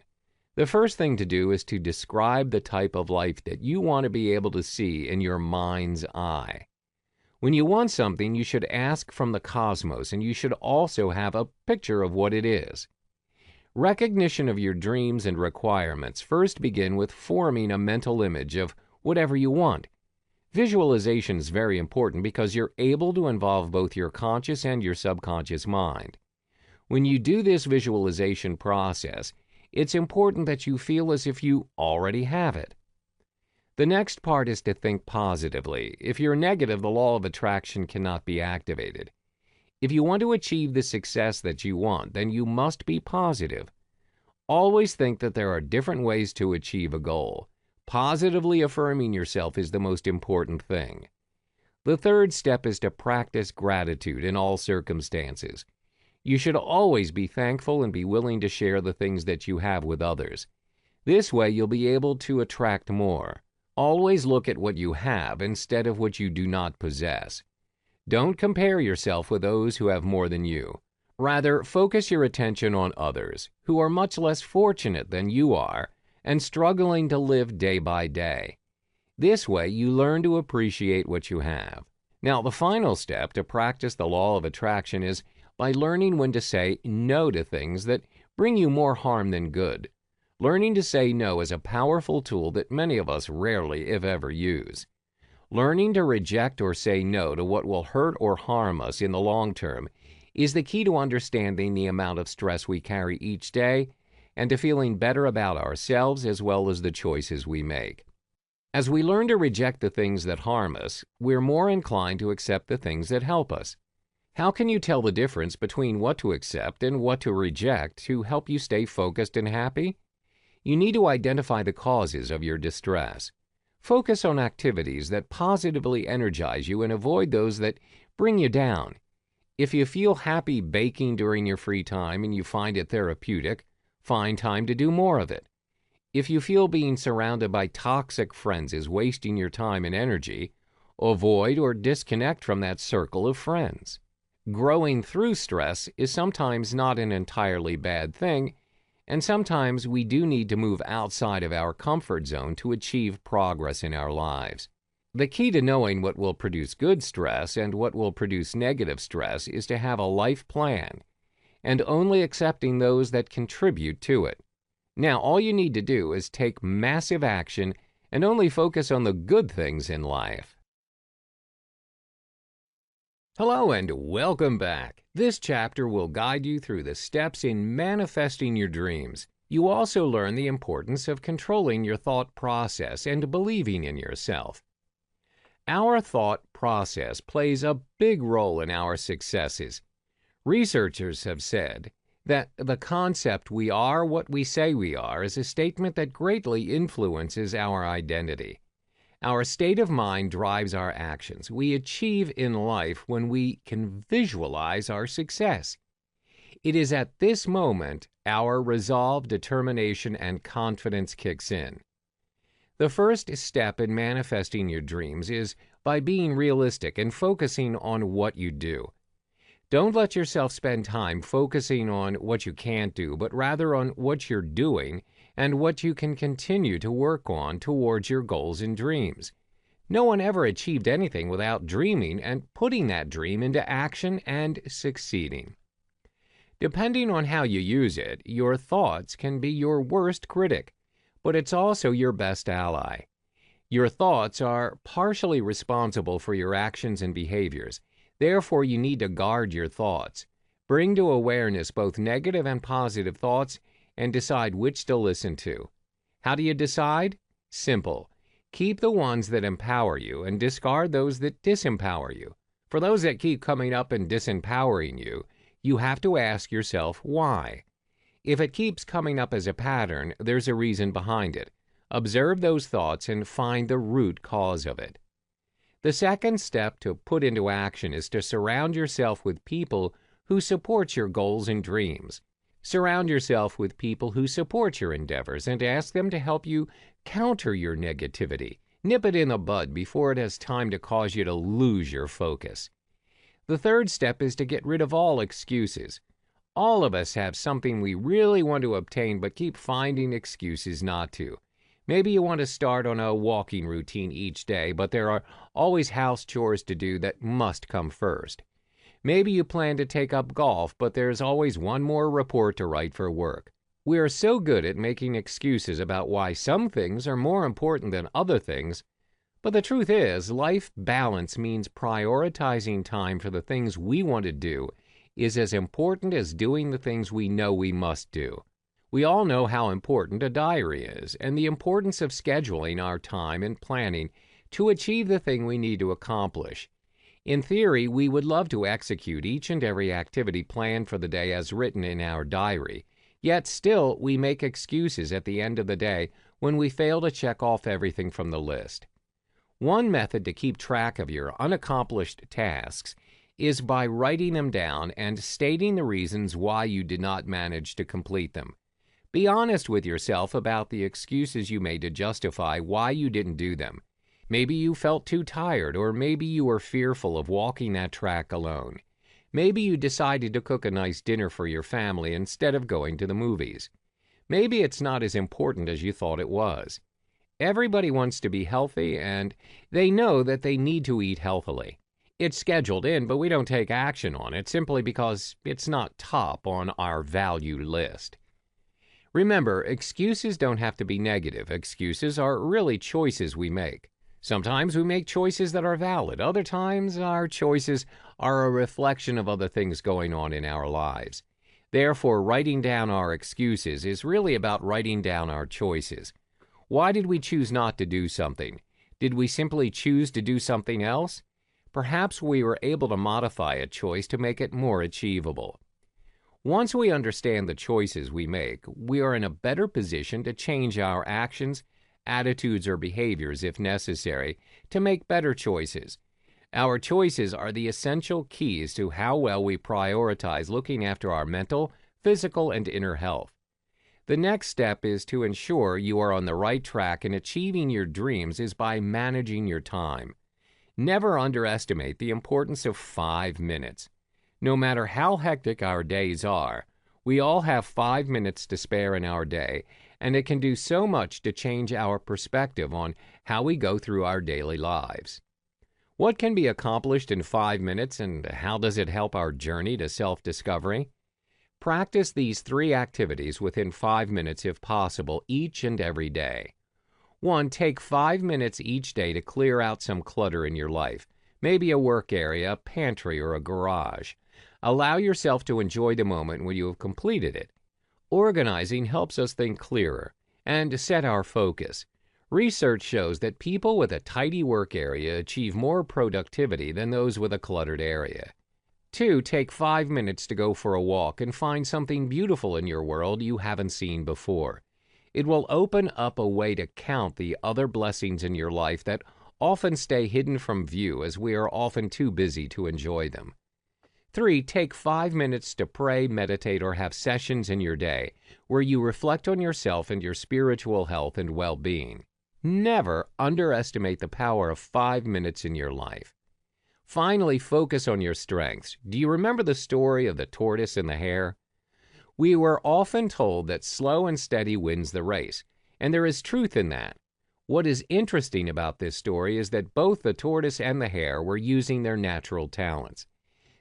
The first thing to do is to describe the type of life that you want to be able to see in your mind's eye. When you want something, you should ask from the cosmos, and you should also have a picture of what it is. Recognition of your dreams and requirements first begin with forming a mental image of whatever you want. Visualization is very important because you're able to involve both your conscious and your subconscious mind. When you do this visualization process, it's important that you feel as if you already have it. The next part is to think positively. If you're negative, the law of attraction cannot be activated. If you want to achieve the success that you want, then you must be positive. Always think that there are different ways to achieve a goal. Positively affirming yourself is the most important thing. The third step is to practice gratitude in all circumstances. You should always be thankful and be willing to share the things that you have with others. This way, you'll be able to attract more. Always look at what you have instead of what you do not possess. Don't compare yourself with those who have more than you. Rather, focus your attention on others who are much less fortunate than you are and struggling to live day by day. This way, you learn to appreciate what you have. Now, the final step to practice the law of attraction is by learning when to say no to things that bring you more harm than good. Learning to say no is a powerful tool that many of us rarely, if ever, use. Learning to reject or say no to what will hurt or harm us in the long term is the key to understanding the amount of stress we carry each day and to feeling better about ourselves as well as the choices we make. As we learn to reject the things that harm us, we're more inclined to accept the things that help us. How can you tell the difference between what to accept and what to reject to help you stay focused and happy? You need to identify the causes of your distress. Focus on activities that positively energize you and avoid those that bring you down. If you feel happy baking during your free time and you find it therapeutic, find time to do more of it. If you feel being surrounded by toxic friends is wasting your time and energy, avoid or disconnect from that circle of friends. Growing through stress is sometimes not an entirely bad thing, and sometimes we do need to move outside of our comfort zone to achieve progress in our lives. The key to knowing what will produce good stress and what will produce negative stress is to have a life plan, and only accepting those that contribute to it. Now, all you need to do is take massive action and only focus on the good things in life. Hello and welcome back. This chapter will guide you through the steps in manifesting your dreams. You also learn the importance of controlling your thought process and believing in yourself. Our thought process plays a big role in our successes. Researchers have said that the concept "we are what we say we are" is a statement that greatly influences our identity. Our state of mind drives our actions. We achieve in life when we can visualize our success. It is at this moment our resolve, determination, and confidence kicks in. The first step in manifesting your dreams is by being realistic and focusing on what you do. Don't let yourself spend time focusing on what you can't do, but rather on what you're doing and what you can continue to work on towards your goals and dreams. No one ever achieved anything without dreaming and putting that dream into action and succeeding. Depending on how you use it, your thoughts can be your worst critic, but it's also your best ally. Your thoughts are partially responsible for your actions and behaviors. Therefore, you need to guard your thoughts. Bring to awareness both negative and positive thoughts and decide which to listen to. How do you decide? Simple. Keep the ones that empower you and discard those that disempower you. For those that keep coming up and disempowering you, you have to ask yourself why. If it keeps coming up as a pattern, there's a reason behind it. Observe those thoughts and find the root cause of it. The second step to put into action is to surround yourself with people who support your goals and dreams. Surround yourself with people who support your endeavors and ask them to help you counter your negativity. Nip it in the bud before it has time to cause you to lose your focus. The third step is to get rid of all excuses. All of us have something we really want to obtain but keep finding excuses not to. Maybe you want to start on a walking routine each day, but there are always house chores to do that must come first. Maybe you plan to take up golf, but there's always one more report to write for work. We are so good at making excuses about why some things are more important than other things, but the truth is, life balance means prioritizing time for the things we want to do is as important as doing the things we know we must do. We all know how important a diary is and the importance of scheduling our time and planning to achieve the thing we need to accomplish. In theory, we would love to execute each and every activity planned for the day as written in our diary, yet still we make excuses at the end of the day when we fail to check off everything from the list. One method to keep track of your unaccomplished tasks is by writing them down and stating the reasons why you did not manage to complete them. Be honest with yourself about the excuses you made to justify why you didn't do them. Maybe you felt too tired, or maybe you were fearful of walking that track alone. Maybe you decided to cook a nice dinner for your family instead of going to the movies. Maybe it's not as important as you thought it was. Everybody wants to be healthy, and they know that they need to eat healthily. It's scheduled in, but we don't take action on it simply because it's not top on our value list. Remember, excuses don't have to be negative. Excuses are really choices we make. Sometimes we make choices that are valid. Other times, our choices are a reflection of other things going on in our lives. Therefore, writing down our excuses is really about writing down our choices. Why did we choose not to do something? Did we simply choose to do something else? Perhaps we were able to modify a choice to make it more achievable. Once we understand the choices we make, we are in a better position to change our actions, attitudes, or behaviors if necessary to make better choices. Our choices are the essential keys to how well we prioritize looking after our mental, physical, and inner health. The next step is to ensure you are on the right track in achieving your dreams is by managing your time. Never underestimate the importance of 5 minutes. No matter how hectic our days are, we all have 5 minutes to spare in our day, and it can do so much to change our perspective on how we go through our daily lives. What can be accomplished in 5 minutes, and how does it help our journey to self-discovery? Practice these 3 activities within 5 minutes if possible each and every day. 1. Take 5 minutes each day to clear out some clutter in your life, maybe a work area, a pantry, or a garage. Allow yourself to enjoy the moment when you have completed it. Organizing helps us think clearer and set our focus. Research shows that people with a tidy work area achieve more productivity than those with a cluttered area. 2. Take 5 minutes to go for a walk and find something beautiful in your world you haven't seen before. It will open up a way to count the other blessings in your life that often stay hidden from view as we are often too busy to enjoy them. 3. Take 5 minutes to pray, meditate, or have sessions in your day where you reflect on yourself and your spiritual health and well-being. Never underestimate the power of 5 minutes in your life. Finally, focus on your strengths. Do you remember the story of the tortoise and the hare? We were often told that slow and steady wins the race, and there is truth in that. What is interesting about this story is that both the tortoise and the hare were using their natural talents.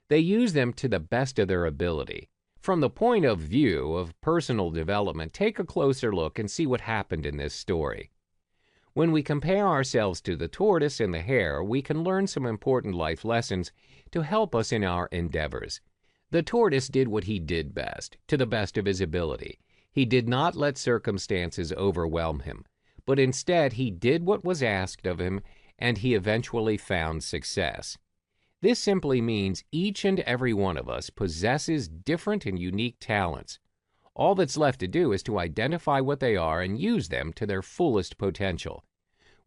They used them to the best of their ability. From the point of view of personal development, take a closer look and see what happened in this story. When we compare ourselves to the tortoise and the hare, we can learn some important life lessons to help us in our endeavors. The tortoise did what he did best, to the best of his ability. He did not let circumstances overwhelm him, but instead he did what was asked of him, and he eventually found success. This simply means each and every one of us possesses different and unique talents. All that's left to do is to identify what they are and use them to their fullest potential.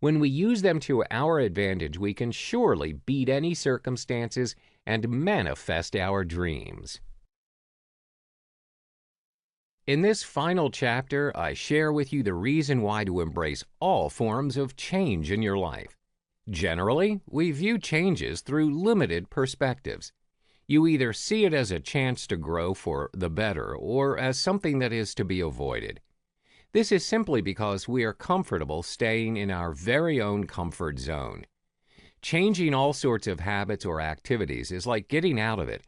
When we use them to our advantage, we can surely beat any circumstances and manifest our dreams. In this final chapter, I share with you the reason why to embrace all forms of change in your life. Generally, we view changes through limited perspectives. You either see it as a chance to grow for the better or as something that is to be avoided. This is simply because we are comfortable staying in our very own comfort zone. Changing all sorts of habits or activities is like getting out of it,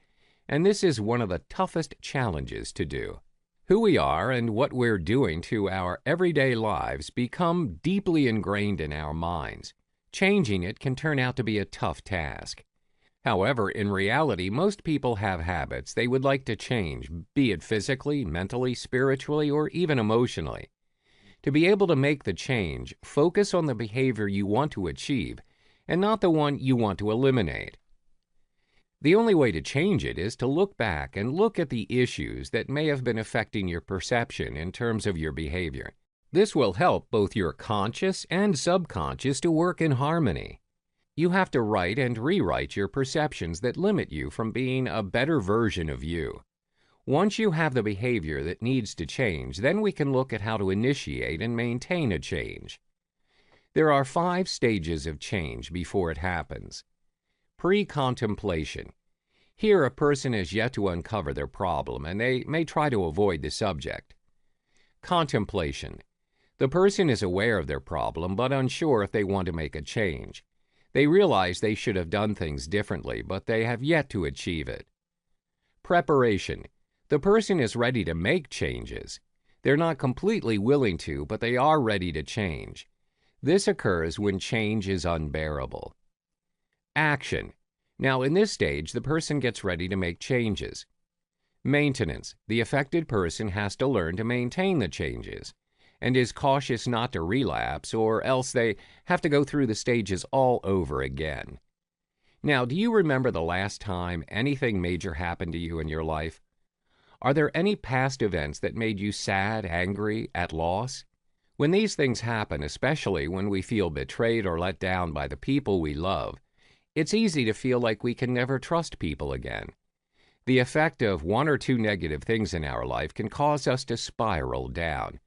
and this is one of the toughest challenges to do. Who we are and what we're doing to our everyday lives become deeply ingrained in our minds. Changing it can turn out to be a tough task. However, in reality, most people have habits they would like to change, be it physically, mentally, spiritually, or even emotionally. To be able to make the change, focus on the behavior you want to achieve and not the one you want to eliminate. The only way to change it is to look back and look at the issues that may have been affecting your perception in terms of your behavior. This will help both your conscious and subconscious to work in harmony. You have to write and rewrite your perceptions that limit you from being a better version of you. Once you have the behavior that needs to change, then we can look at how to initiate and maintain a change. There are 5 stages of change before it happens. Pre-contemplation. Here, a person has yet to uncover their problem, and they may try to avoid the subject. Contemplation. The person is aware of their problem, but unsure if they want to make a change. They realize they should have done things differently, but they have yet to achieve it. Preparation. The person is ready to make changes. They're not completely willing to, but they are ready to change. This occurs when change is unbearable. Action. Now, in this stage, the person gets ready to make changes. Maintenance. The affected person has to learn to maintain the changes and is cautious not to relapse, or else they have to go through the stages all over again. Now, do you remember the last time anything major happened to you in your life? Are there any past events that made you sad, angry, at loss? When these things happen, especially when we feel betrayed or let down by the people we love, it's easy to feel like we can never trust people again. The effect of 1 or 2 negative things in our life can cause us to spiral down.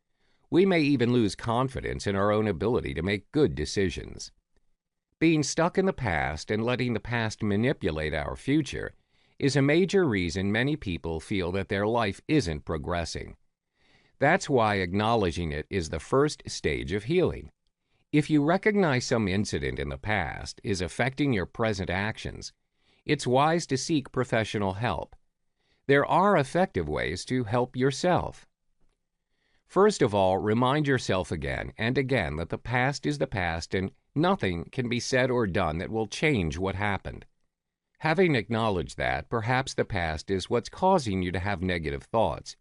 We may even lose confidence in our own ability to make good decisions. Being stuck in the past and letting the past manipulate our future is a major reason many people feel that their life isn't progressing. That's why acknowledging it is the first stage of healing. If you recognize some incident in the past is affecting your present actions, it's wise to seek professional help. There are effective ways to help yourself. First of all, remind yourself again and again that the past is the past and nothing can be said or done that will change what happened. Having acknowledged that, perhaps the past is what's causing you to have negative thoughts.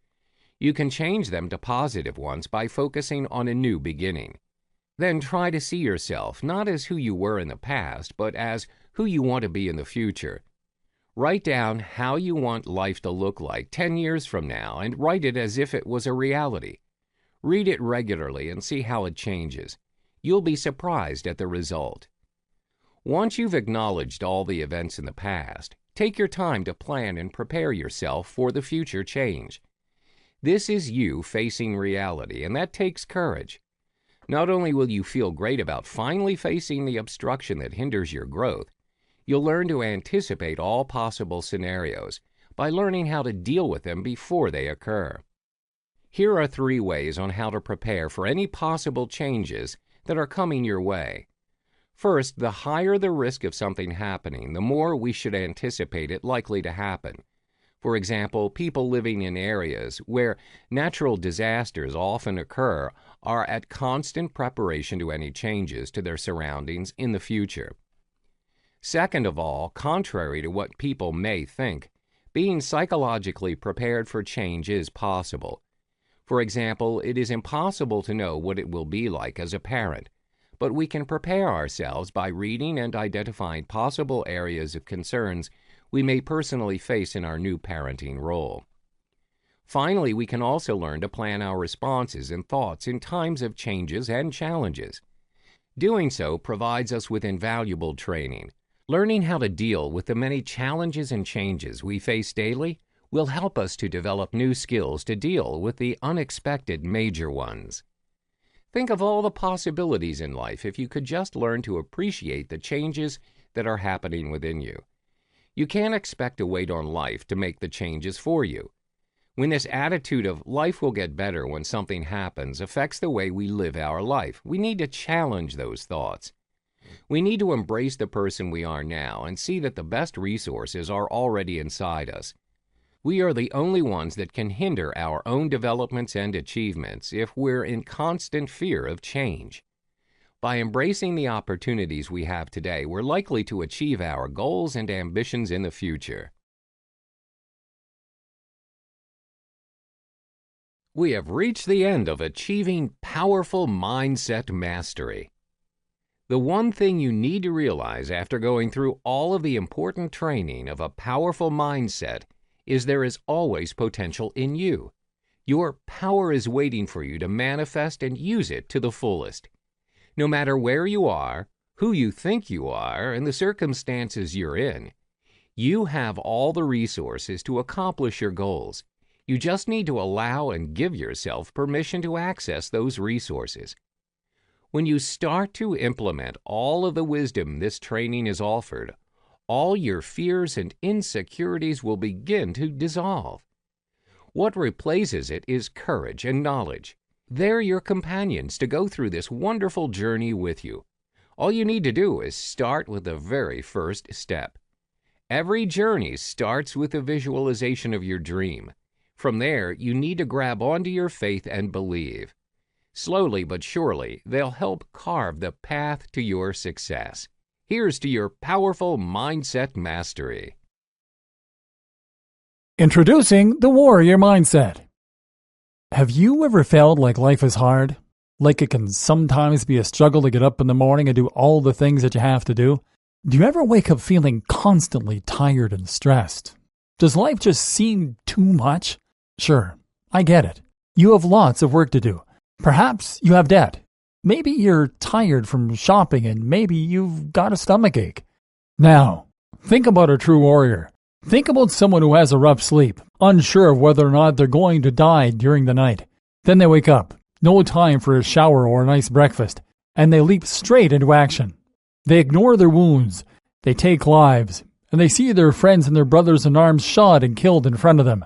You can change them to positive ones by focusing on a new beginning. Then try to see yourself not as who you were in the past, but as who you want to be in the future. Write down how you want life to look like 10 years from now and write it as if it was a reality. Read it regularly and see how it changes. You'll be surprised at the result. Once you've acknowledged all the events in the past, take your time to plan and prepare yourself for the future change. This is you facing reality, and that takes courage. Not only will you feel great about finally facing the obstruction that hinders your growth, you'll learn to anticipate all possible scenarios by learning how to deal with them before they occur. Here are 3 ways on how to prepare for any possible changes that are coming your way. First, the higher the risk of something happening, the more we should anticipate it likely to happen. For example, people living in areas where natural disasters often occur are at constant preparation to any changes to their surroundings in the future. Second of all, contrary to what people may think, being psychologically prepared for change is possible. For example, it is impossible to know what it will be like as a parent, but we can prepare ourselves by reading and identifying possible areas of concerns we may personally face in our new parenting role. Finally, we can also learn to plan our responses and thoughts in times of changes and challenges. Doing so provides us with invaluable training. Learning how to deal with the many challenges and changes we face daily will help us to develop new skills to deal with the unexpected major ones. Think of all the possibilities in life if you could just learn to appreciate the changes that are happening within you. You can't expect to wait on life to make the changes for you. When this attitude of life will get better when something happens affects the way we live our life, we need to challenge those thoughts. We need to embrace the person we are now and see that the best resources are already inside us. We are the only ones that can hinder our own developments and achievements if we're in constant fear of change. By embracing the opportunities we have today, we're likely to achieve our goals and ambitions in the future. We have reached the end of achieving powerful mindset mastery. The one thing you need to realize after going through all of the important training of a powerful mindset is there is always potential in you. Your power is waiting for you to manifest and use it to the fullest. No matter where you are, who you think you are, and the circumstances you're in, you have all the resources to accomplish your goals. You just need to allow and give yourself permission to access those resources. When you start to implement all of the wisdom this training has offered, all your fears and insecurities will begin to dissolve. What replaces it is courage and knowledge. They're your companions to go through this wonderful journey with you. All you need to do is start with the very first step. Every journey starts with a visualization of your dream. From there, you need to grab onto your faith and believe. Slowly but surely, they'll help carve the path to your success. Here's to your powerful mindset mastery. Introducing the Warrior Mindset. Have you ever felt like life is hard? Like it can sometimes be a struggle to get up in the morning and do all the things that you have to do? Do you ever wake up feeling constantly tired and stressed? Does life just seem too much? Sure, I get it. You have lots of work to do. Perhaps you have debt. Maybe you're tired from shopping and maybe you've got a stomachache. Now, think about a true warrior. Think about someone who has a rough sleep, unsure of whether or not they're going to die during the night. Then they wake up, no time for a shower or a nice breakfast, and they leap straight into action. They ignore their wounds, they take lives, and they see their friends and their brothers in arms shot and killed in front of them.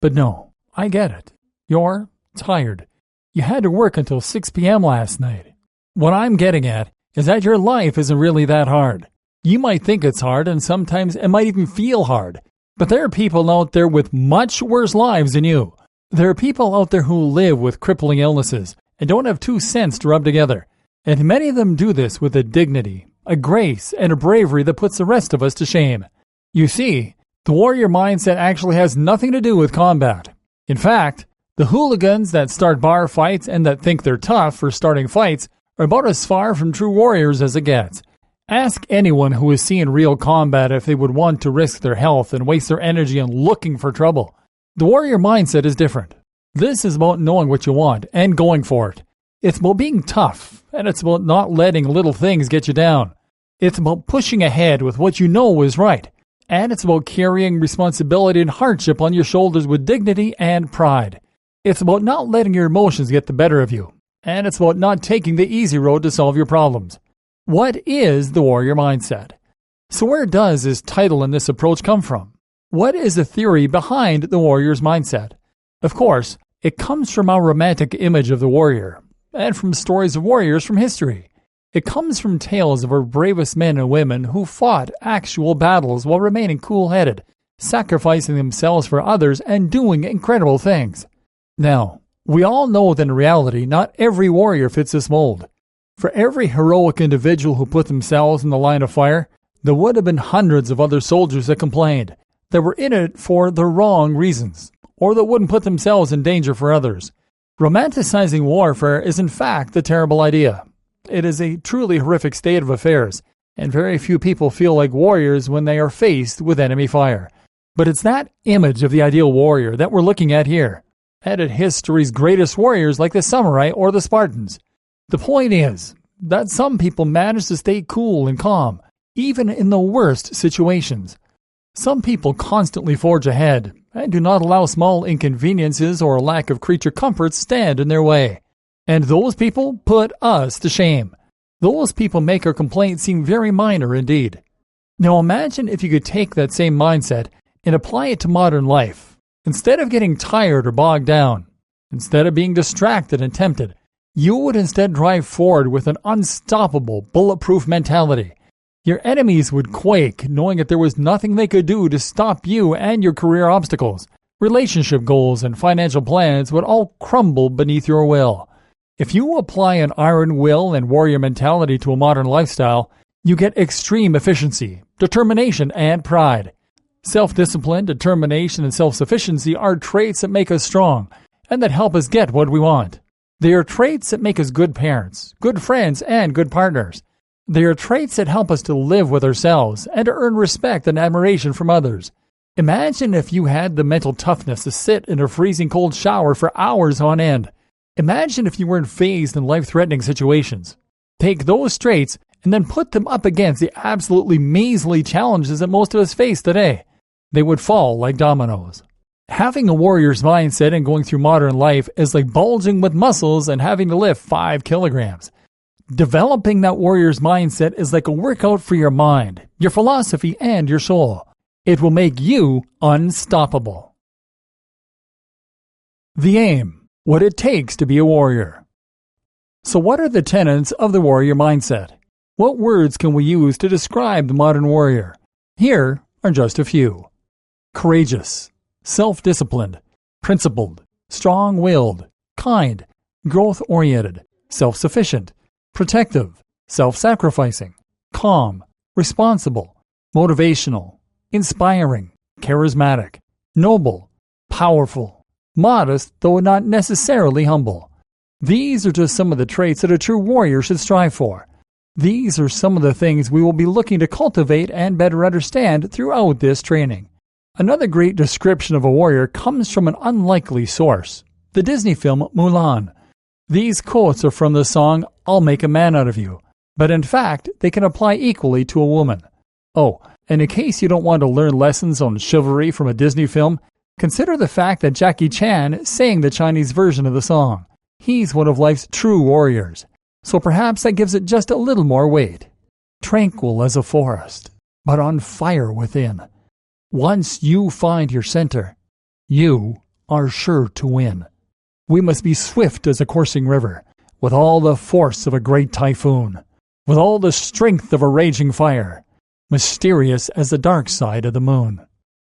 But no, I get it. You're tired. You had to work until 6 p.m. last night. What I'm getting at is that your life isn't really that hard. You might think it's hard, and sometimes it might even feel hard. But there are people out there with much worse lives than you. There are people out there who live with crippling illnesses and don't have 2 cents to rub together. And many of them do this with a dignity, a grace, and a bravery that puts the rest of us to shame. You see, the warrior mindset actually has nothing to do with combat. In fact, the hooligans that start bar fights and that think they're tough for starting fights are about as far from true warriors as it gets. Ask anyone who has seen real combat if they would want to risk their health and waste their energy on looking for trouble. The warrior mindset is different. This is about knowing what you want and going for it. It's about being tough, and it's about not letting little things get you down. It's about pushing ahead with what you know is right. And it's about carrying responsibility and hardship on your shoulders with dignity and pride. It's about not letting your emotions get the better of you. and it's about not taking the easy road to solve your problems. What is the warrior mindset? So where does this title and this approach come from? What is the theory behind the warrior's mindset? Of course, it comes from our romantic image of the warrior, and from stories of warriors from history. It comes from tales of our bravest men and women who fought actual battles while remaining cool-headed, sacrificing themselves for others and doing incredible things. Now, we all know that in reality, not every warrior fits this mold. For every heroic individual who put themselves in the line of fire, there would have been hundreds of other soldiers that complained, that were in it for the wrong reasons, or that wouldn't put themselves in danger for others. Romanticizing warfare is in fact a terrible idea. It is a truly horrific state of affairs, and very few people feel like warriors when they are faced with enemy fire. But it's that image of the ideal warrior that we're looking at here, and at history's greatest warriors like the samurai or the Spartans. The point is that some people manage to stay cool and calm, even in the worst situations. Some people constantly forge ahead and do not allow small inconveniences or lack of creature comforts stand in their way. And those people put us to shame. Those people make our complaints seem very minor indeed. Now imagine if you could take that same mindset and apply it to modern life. Instead of getting tired or bogged down, instead of being distracted and tempted, you would instead drive forward with an unstoppable, bulletproof mentality. Your enemies would quake knowing that there was nothing they could do to stop you and your career obstacles. Relationship goals and financial plans would all crumble beneath your will. If you apply an iron will and warrior mentality to a modern lifestyle, you get extreme efficiency, determination, and pride. Self-discipline, determination, and self-sufficiency are traits that make us strong and that help us get what we want. They are traits that make us good parents, good friends, and good partners. They are traits that help us to live with ourselves and to earn respect and admiration from others. Imagine if you had the mental toughness to sit in a freezing cold shower for hours on end. Imagine if you weren't fazed in life-threatening situations. Take those traits and then put them up against the absolutely measly challenges that most of us face today. They would fall like dominoes. Having a warrior's mindset and going through modern life is like bulging with muscles and having to lift 5 kilograms. Developing that warrior's mindset is like a workout for your mind, your philosophy, and your soul. It will make you unstoppable. The aim. What it takes to be a warrior. So what are the tenets of the warrior mindset? What words can we use to describe the modern warrior? Here are just a few. Courageous, self-disciplined, principled, strong-willed, kind, growth-oriented, self-sufficient, protective, self-sacrificing, calm, responsible, motivational, inspiring, charismatic, noble, powerful, modest, though not necessarily humble. These are just some of the traits that a true warrior should strive for. These are some of the things we will be looking to cultivate and better understand throughout this training. Another great description of a warrior comes from an unlikely source, the Disney film Mulan. These quotes are from the song I'll Make a Man Out of You, but in fact, they can apply equally to a woman. Oh, and in case you don't want to learn lessons on chivalry from a Disney film, consider the fact that Jackie Chan sang the Chinese version of the song. He's one of life's true warriors, so perhaps that gives it just a little more weight. Tranquil as a forest, but on fire within. Once you find your center, you are sure to win. We must be swift as a coursing river, with all the force of a great typhoon, with all the strength of a raging fire, mysterious as the dark side of the moon.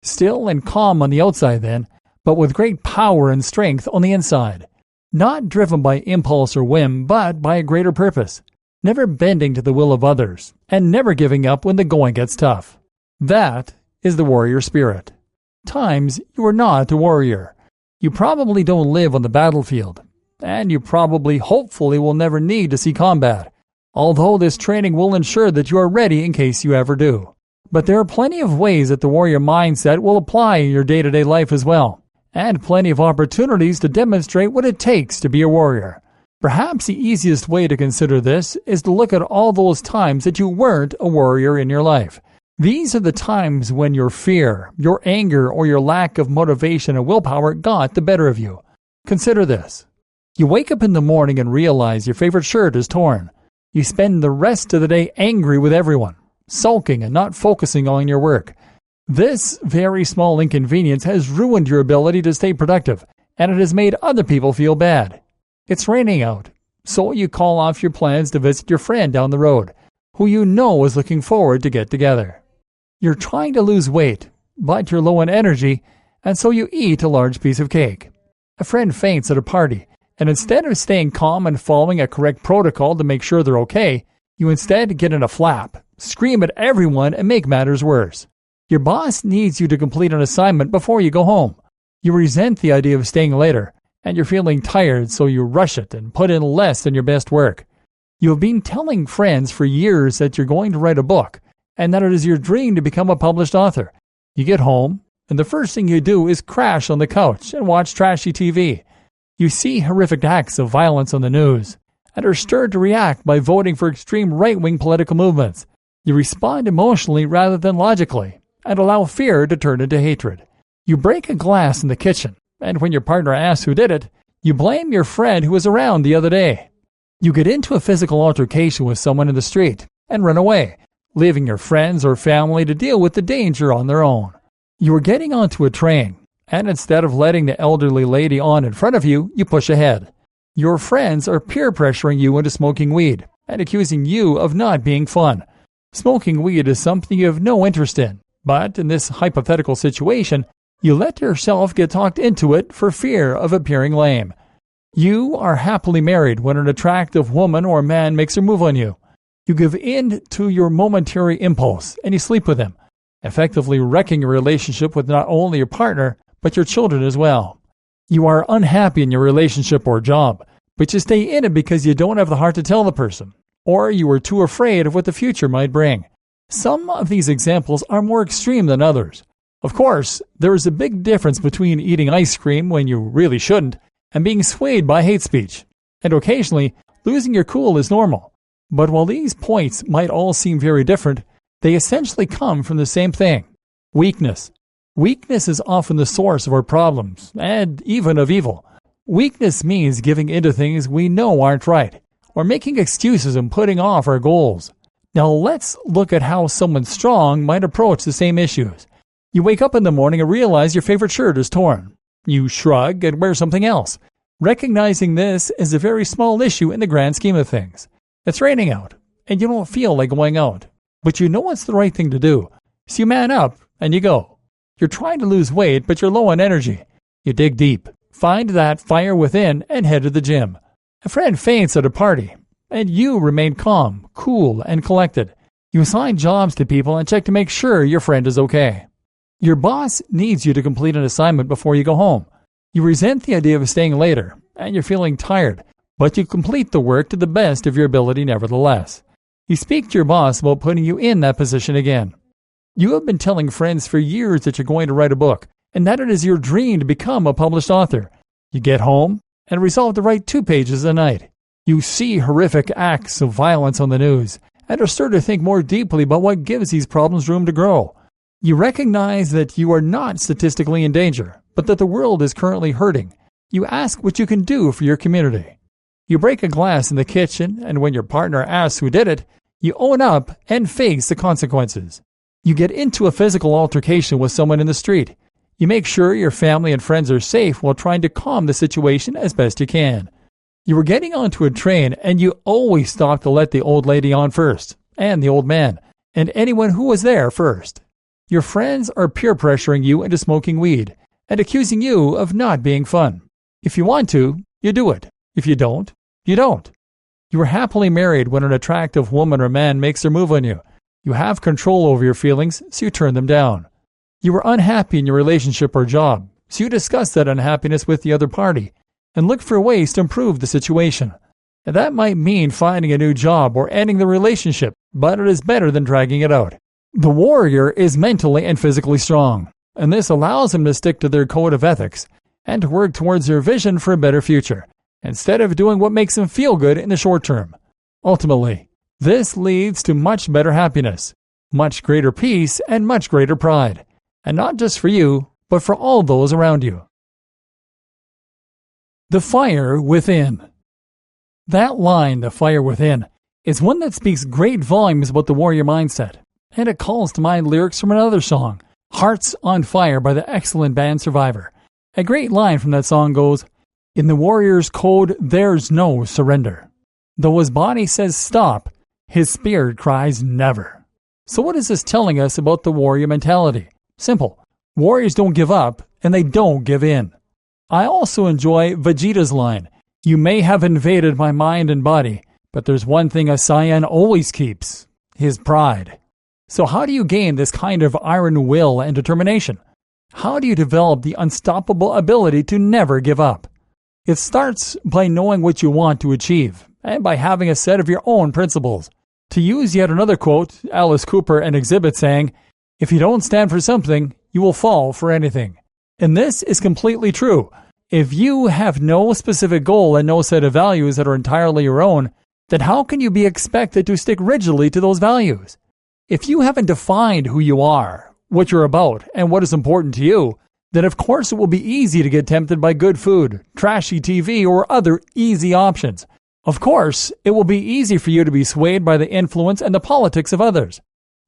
Still and calm on the outside then, but with great power and strength on the inside. Not driven by impulse or whim, but by a greater purpose. Never bending to the will of others, and never giving up when the going gets tough. That is the warrior spirit. Times you are not a warrior. You probably don't live on the battlefield, and you probably, hopefully, will never need to see combat, although this training will ensure that you are ready in case you ever do. But there are plenty of ways that the warrior mindset will apply in your day-to-day life as well, and plenty of opportunities to demonstrate what it takes to be a warrior. Perhaps the easiest way to consider this is to look at all those times that you weren't a warrior in your life. These are the times when your fear, your anger, or your lack of motivation and willpower got the better of you. Consider this. You wake up in the morning and realize your favorite shirt is torn. You spend the rest of the day angry with everyone, sulking and not focusing on your work. This very small inconvenience has ruined your ability to stay productive, and it has made other people feel bad. It's raining out, so you call off your plans to visit your friend down the road, who you know is looking forward to get together. You're trying to lose weight, but you're low on energy, and so you eat a large piece of cake. A friend faints at a party, and instead of staying calm and following a correct protocol to make sure they're okay, you instead get in a flap, scream at everyone, and make matters worse. Your boss needs you to complete an assignment before you go home. You resent the idea of staying later, and you're feeling tired, so you rush it and put in less than your best work. You have been telling friends for years that you're going to write a book, and that it is your dream to become a published author. You get home, and the first thing you do is crash on the couch and watch trashy TV. You see horrific acts of violence on the news, and are stirred to react by voting for extreme right-wing political movements. You respond emotionally rather than logically, and allow fear to turn into hatred. You break a glass in the kitchen, and when your partner asks who did it, you blame your friend who was around the other day. You get into a physical altercation with someone in the street and run away, leaving your friends or family to deal with the danger on their own. You are getting onto a train, and instead of letting the elderly lady on in front of you, you push ahead. Your friends are peer pressuring you into smoking weed and accusing you of not being fun. Smoking weed is something you have no interest in, but in this hypothetical situation, you let yourself get talked into it for fear of appearing lame. You are happily married when an attractive woman or man makes a move on you. You give in to your momentary impulse and you sleep with him, effectively wrecking your relationship with not only your partner, but your children as well. You are unhappy in your relationship or job, but you stay in it because you don't have the heart to tell the person, or you are too afraid of what the future might bring. Some of these examples are more extreme than others. Of course, there is a big difference between eating ice cream when you really shouldn't and being swayed by hate speech. And occasionally, losing your cool is normal. But while these points might all seem very different, they essentially come from the same thing: weakness. Weakness is often the source of our problems, and even of evil. Weakness means giving into things we know aren't right, or making excuses and putting off our goals. Now let's look at how someone strong might approach the same issues. You wake up in the morning and realize your favorite shirt is torn. You shrug and wear something else, recognizing this is a very small issue in the grand scheme of things. It's raining out, and you don't feel like going out, but you know it's the right thing to do, so you man up and you go. You're trying to lose weight, but you're low on energy. You dig deep, find that fire within, and head to the gym. A friend faints at a party, and you remain calm, cool, and collected. You assign jobs to people and check to make sure your friend is okay. Your boss needs you to complete an assignment before you go home. You resent the idea of staying later, and you're feeling tired, but you complete the work to the best of your ability nevertheless. You speak to your boss about putting you in that position again. You have been telling friends for years that you're going to write a book, and that it is your dream to become a published author. You get home and resolve to write 2 pages a night. You see horrific acts of violence on the news, and are stirred to think more deeply about what gives these problems room to grow. You recognize that you are not statistically in danger, but that the world is currently hurting. You ask what you can do for your community. You break a glass in the kitchen, and when your partner asks who did it, you own up and face the consequences. You get into a physical altercation with someone in the street. You make sure your family and friends are safe while trying to calm the situation as best you can. You were getting onto a train, and you always stop to let the old lady on first, and the old man, and anyone who was there first. Your friends are peer pressuring you into smoking weed and accusing you of not being fun. If you want to, you do it. If you don't, you don't. You are happily married when an attractive woman or man makes their move on you. You have control over your feelings, so you turn them down. You are unhappy in your relationship or job, so you discuss that unhappiness with the other party and look for ways to improve the situation. And that might mean finding a new job or ending the relationship, but it is better than dragging it out. The warrior is mentally and physically strong, and this allows them to stick to their code of ethics and to work towards their vision for a better future, instead of doing what makes them feel good in the short term. Ultimately, this leads to much better happiness, much greater peace, and much greater pride, and not just for you, but for all those around you. The fire within. That line, the fire within, is one that speaks great volumes about the warrior mindset, and it calls to mind lyrics from another song, Hearts on Fire by the excellent band Survivor. A great line from that song goes, "In the warrior's code, there's no surrender. Though his body says stop, his spirit cries never." So what is this telling us about the warrior mentality? Simple. Warriors don't give up, and they don't give in. I also enjoy Vegeta's line, "You may have invaded my mind and body, but there's one thing a Saiyan always keeps, his pride." So how do you gain this kind of iron will and determination? How do you develop the unstoppable ability to never give up? It starts by knowing what you want to achieve, and by having a set of your own principles. To use yet another quote, Alice Cooper and Exhibit saying, "If you don't stand for something, you will fall for anything." And this is completely true. If you have no specific goal and no set of values that are entirely your own, then how can you be expected to stick rigidly to those values? If you haven't defined who you are, what you're about, and what is important to you, then of course it will be easy to get tempted by good food, trashy TV, or other easy options. Of course, it will be easy for you to be swayed by the influence and the politics of others.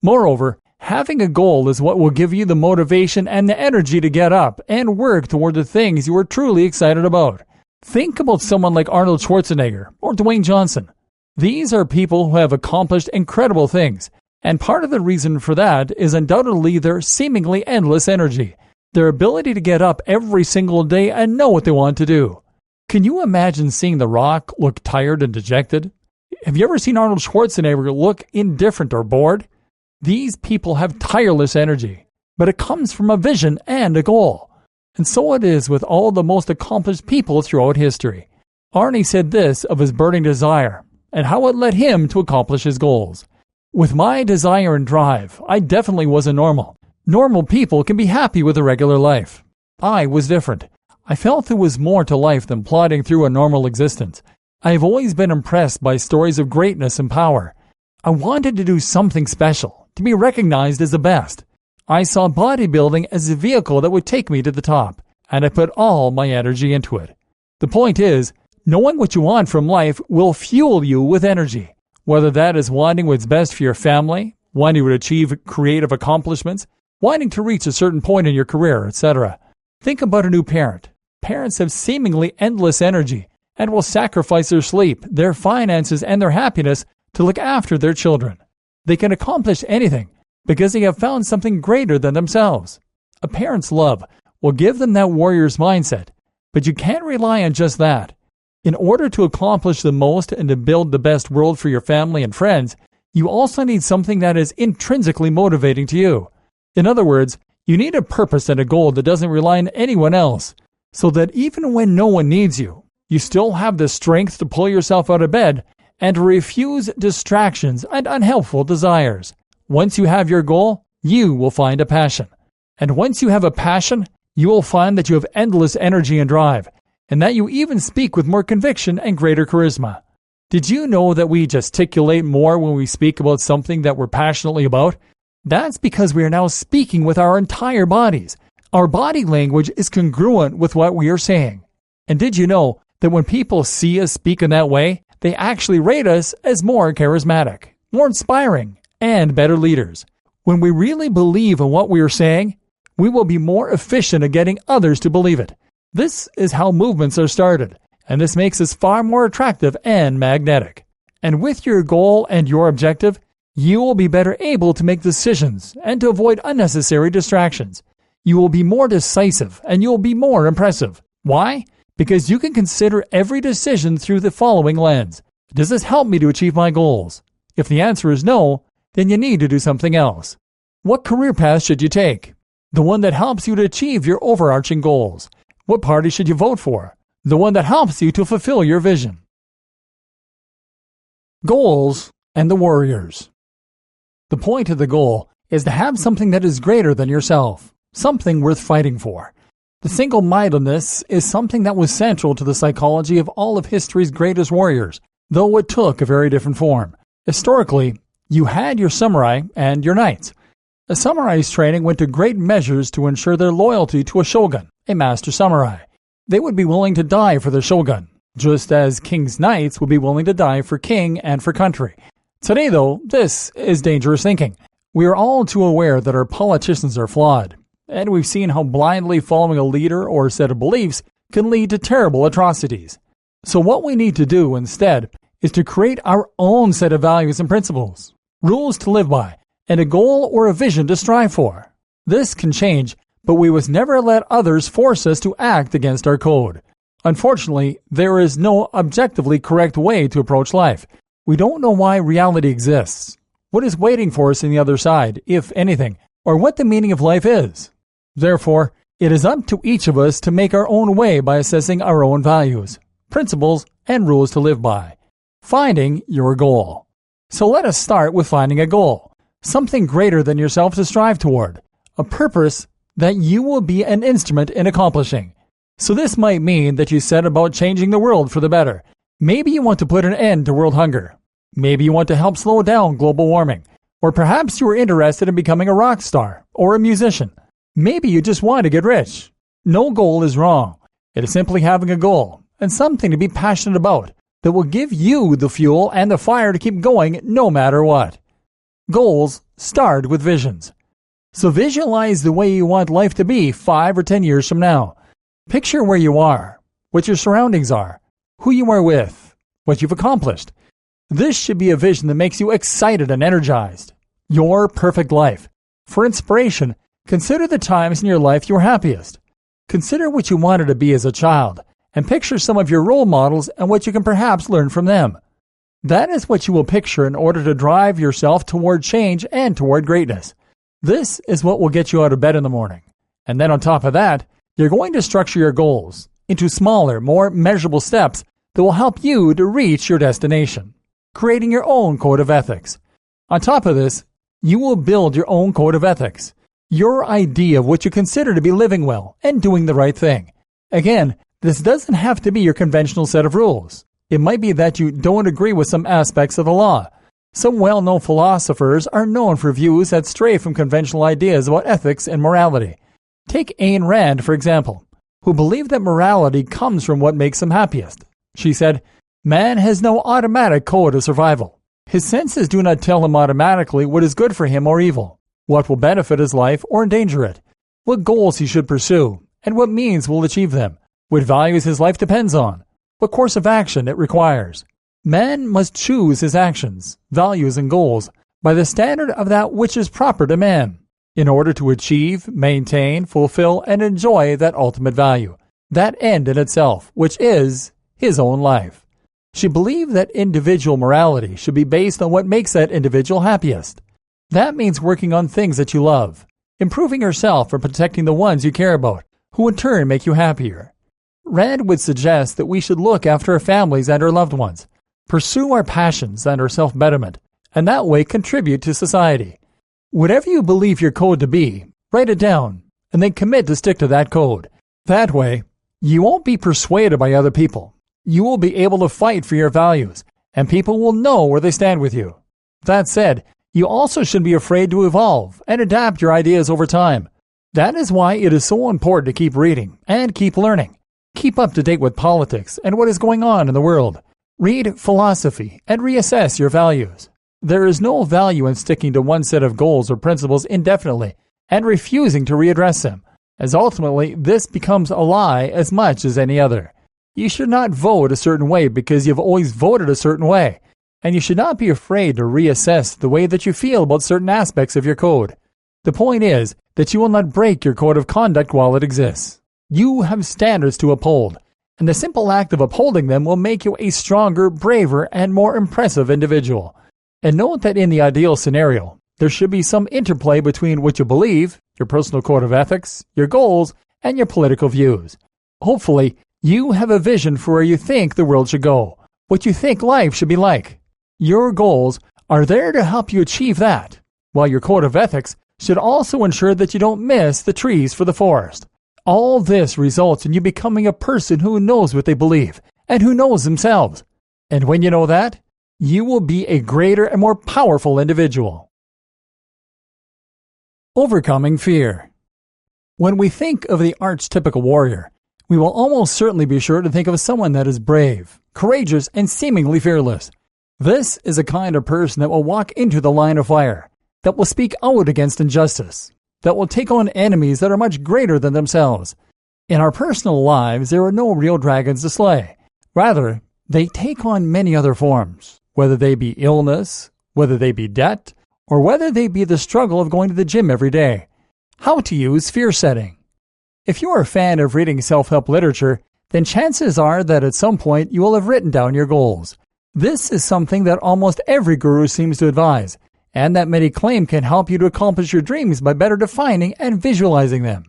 Moreover, having a goal is what will give you the motivation and the energy to get up and work toward the things you are truly excited about. Think about someone like Arnold Schwarzenegger or Dwayne Johnson. These are people who have accomplished incredible things, and part of the reason for that is undoubtedly their seemingly endless energy, their ability to get up every single day and know what they want to do. Can you imagine seeing The Rock look tired and dejected? Have you ever seen Arnold Schwarzenegger look indifferent or bored? These people have tireless energy, but it comes from a vision and a goal. And so it is with all the most accomplished people throughout history. Arnie said this of his burning desire and how it led him to accomplish his goals. "With my desire and drive, I definitely wasn't normal. Normal people can be happy with a regular life. I was different. I felt there was more to life than plodding through a normal existence. I have always been impressed by stories of greatness and power. I wanted to do something special, to be recognized as the best. I saw bodybuilding as a vehicle that would take me to the top, and I put all my energy into it." The point is, knowing what you want from life will fuel you with energy, whether that is wanting what's best for your family, wanting to achieve creative accomplishments, wanting to reach a certain point in your career, etc. Think about a new parent. Parents have seemingly endless energy and will sacrifice their sleep, their finances, and their happiness to look after their children. They can accomplish anything because they have found something greater than themselves. A parent's love will give them that warrior's mindset, but you can't rely on just that. In order to accomplish the most and to build the best world for your family and friends, you also need something that is intrinsically motivating to you. In other words, you need a purpose and a goal that doesn't rely on anyone else, so that even when no one needs you, you still have the strength to pull yourself out of bed and to refuse distractions and unhelpful desires. Once you have your goal, you will find a passion. And once you have a passion, you will find that you have endless energy and drive, and that you even speak with more conviction and greater charisma. Did you know that we gesticulate more when we speak about something that we're passionately about? That's because we are now speaking with our entire bodies. Our body language is congruent with what we are saying. And did you know that when people see us speak in that way, they actually rate us as more charismatic, more inspiring, and better leaders? When we really believe in what we are saying, we will be more efficient at getting others to believe it. This is how movements are started, and this makes us far more attractive and magnetic. And with your goal and your objective, you will be better able to make decisions and to avoid unnecessary distractions. You will be more decisive and you will be more impressive. Why? Because you can consider every decision through the following lens. Does this help me to achieve my goals? If the answer is no, then you need to do something else. What career path should you take? The one that helps you to achieve your overarching goals. What party should you vote for? The one that helps you to fulfill your vision. Goals and the warriors. The point of the goal is to have something that is greater than yourself, something worth fighting for. The single-mindedness is something that was central to the psychology of all of history's greatest warriors, though it took a very different form. Historically, you had your samurai and your knights. A samurai's training went to great measures to ensure their loyalty to a shogun, a master samurai. They would be willing to die for the shogun, just as king's knights would be willing to die for king and for country. Today, though, this is dangerous thinking. We are all too aware that our politicians are flawed, and we've seen how blindly following a leader or a set of beliefs can lead to terrible atrocities. So what we need to do instead is to create our own set of values and principles, rules to live by, and a goal or a vision to strive for. This can change, but we must never let others force us to act against our code. Unfortunately, there is no objectively correct way to approach life. We don't know why reality exists, what is waiting for us on the other side, if anything, or what the meaning of life is. Therefore, it is up to each of us to make our own way by assessing our own values, principles, and rules to live by. Finding your goal. So let us start with finding a goal, something greater than yourself to strive toward, a purpose that you will be an instrument in accomplishing. So this might mean that you set about changing the world for the better. Maybe you want to put an end to world hunger. Maybe you want to help slow down global warming. Or perhaps you are interested in becoming a rock star or a musician. Maybe you just want to get rich. No goal is wrong. It is simply having a goal and something to be passionate about that will give you the fuel and the fire to keep going no matter what. Goals start with visions. So visualize the way you want life to be 5 or 10 years from now. Picture where you are, what your surroundings are, who you are with, what you've accomplished. This should be a vision that makes you excited and energized. Your perfect life. For inspiration, consider the times in your life you were happiest. Consider what you wanted to be as a child, and picture some of your role models and what you can perhaps learn from them. That is what you will picture in order to drive yourself toward change and toward greatness. This is what will get you out of bed in the morning. And then on top of that, you're going to structure your goals into smaller, more measurable steps that will help you to reach your destination, creating your own code of ethics. On top of this, you will build your own code of ethics, your idea of what you consider to be living well and doing the right thing. Again, this doesn't have to be your conventional set of rules. It might be that you don't agree with some aspects of the law. Some well-known philosophers are known for views that stray from conventional ideas about ethics and morality. Take Ayn Rand, for example, who believed that morality comes from what makes him happiest. She said, "Man has no automatic code of survival. His senses do not tell him automatically what is good for him or evil, what will benefit his life or endanger it, what goals he should pursue, and what means will achieve them, what values his life depends on, what course of action it requires. Man must choose his actions, values, and goals by the standard of that which is proper to man, in order to achieve, maintain, fulfill, and enjoy that ultimate value, that end in itself, which is his own life." She believed that individual morality should be based on what makes that individual happiest. That means working on things that you love, improving yourself and protecting the ones you care about, who in turn make you happier. Rand would suggest that we should look after our families and our loved ones, pursue our passions and our self-betterment, and that way contribute to society. Whatever you believe your code to be, write it down, and then commit to stick to that code. That way, you won't be persuaded by other people. You will be able to fight for your values, and people will know where they stand with you. That said, you also shouldn't be afraid to evolve and adapt your ideas over time. That is why it is so important to keep reading and keep learning. Keep up to date with politics and what is going on in the world. Read philosophy and reassess your values. There is no value in sticking to one set of goals or principles indefinitely and refusing to readdress them, as ultimately this becomes a lie as much as any other. You should not vote a certain way because you've always voted a certain way, and you should not be afraid to reassess the way that you feel about certain aspects of your code. The point is that you will not break your code of conduct while it exists. You have standards to uphold, and the simple act of upholding them will make you a stronger, braver, and more impressive individual. And note that in the ideal scenario, there should be some interplay between what you believe, your personal code of ethics, your goals, and your political views. Hopefully, you have a vision for where you think the world should go, what you think life should be like. Your goals are there to help you achieve that, while your code of ethics should also ensure that you don't miss the trees for the forest. All this results in you becoming a person who knows what they believe and who knows themselves. And when you know that, you will be a greater and more powerful individual. Overcoming fear. When we think of the archetypical warrior, we will almost certainly be sure to think of someone that is brave, courageous, and seemingly fearless. This is a kind of person that will walk into the line of fire, that will speak out against injustice, that will take on enemies that are much greater than themselves. In our personal lives, there are no real dragons to slay. Rather, they take on many other forms, whether they be illness, whether they be debt, or whether they be the struggle of going to the gym every day. How to use fear setting. If you are a fan of reading self-help literature, then chances are that at some point you will have written down your goals. This is something that almost every guru seems to advise, and that many claim can help you to accomplish your dreams by better defining and visualizing them.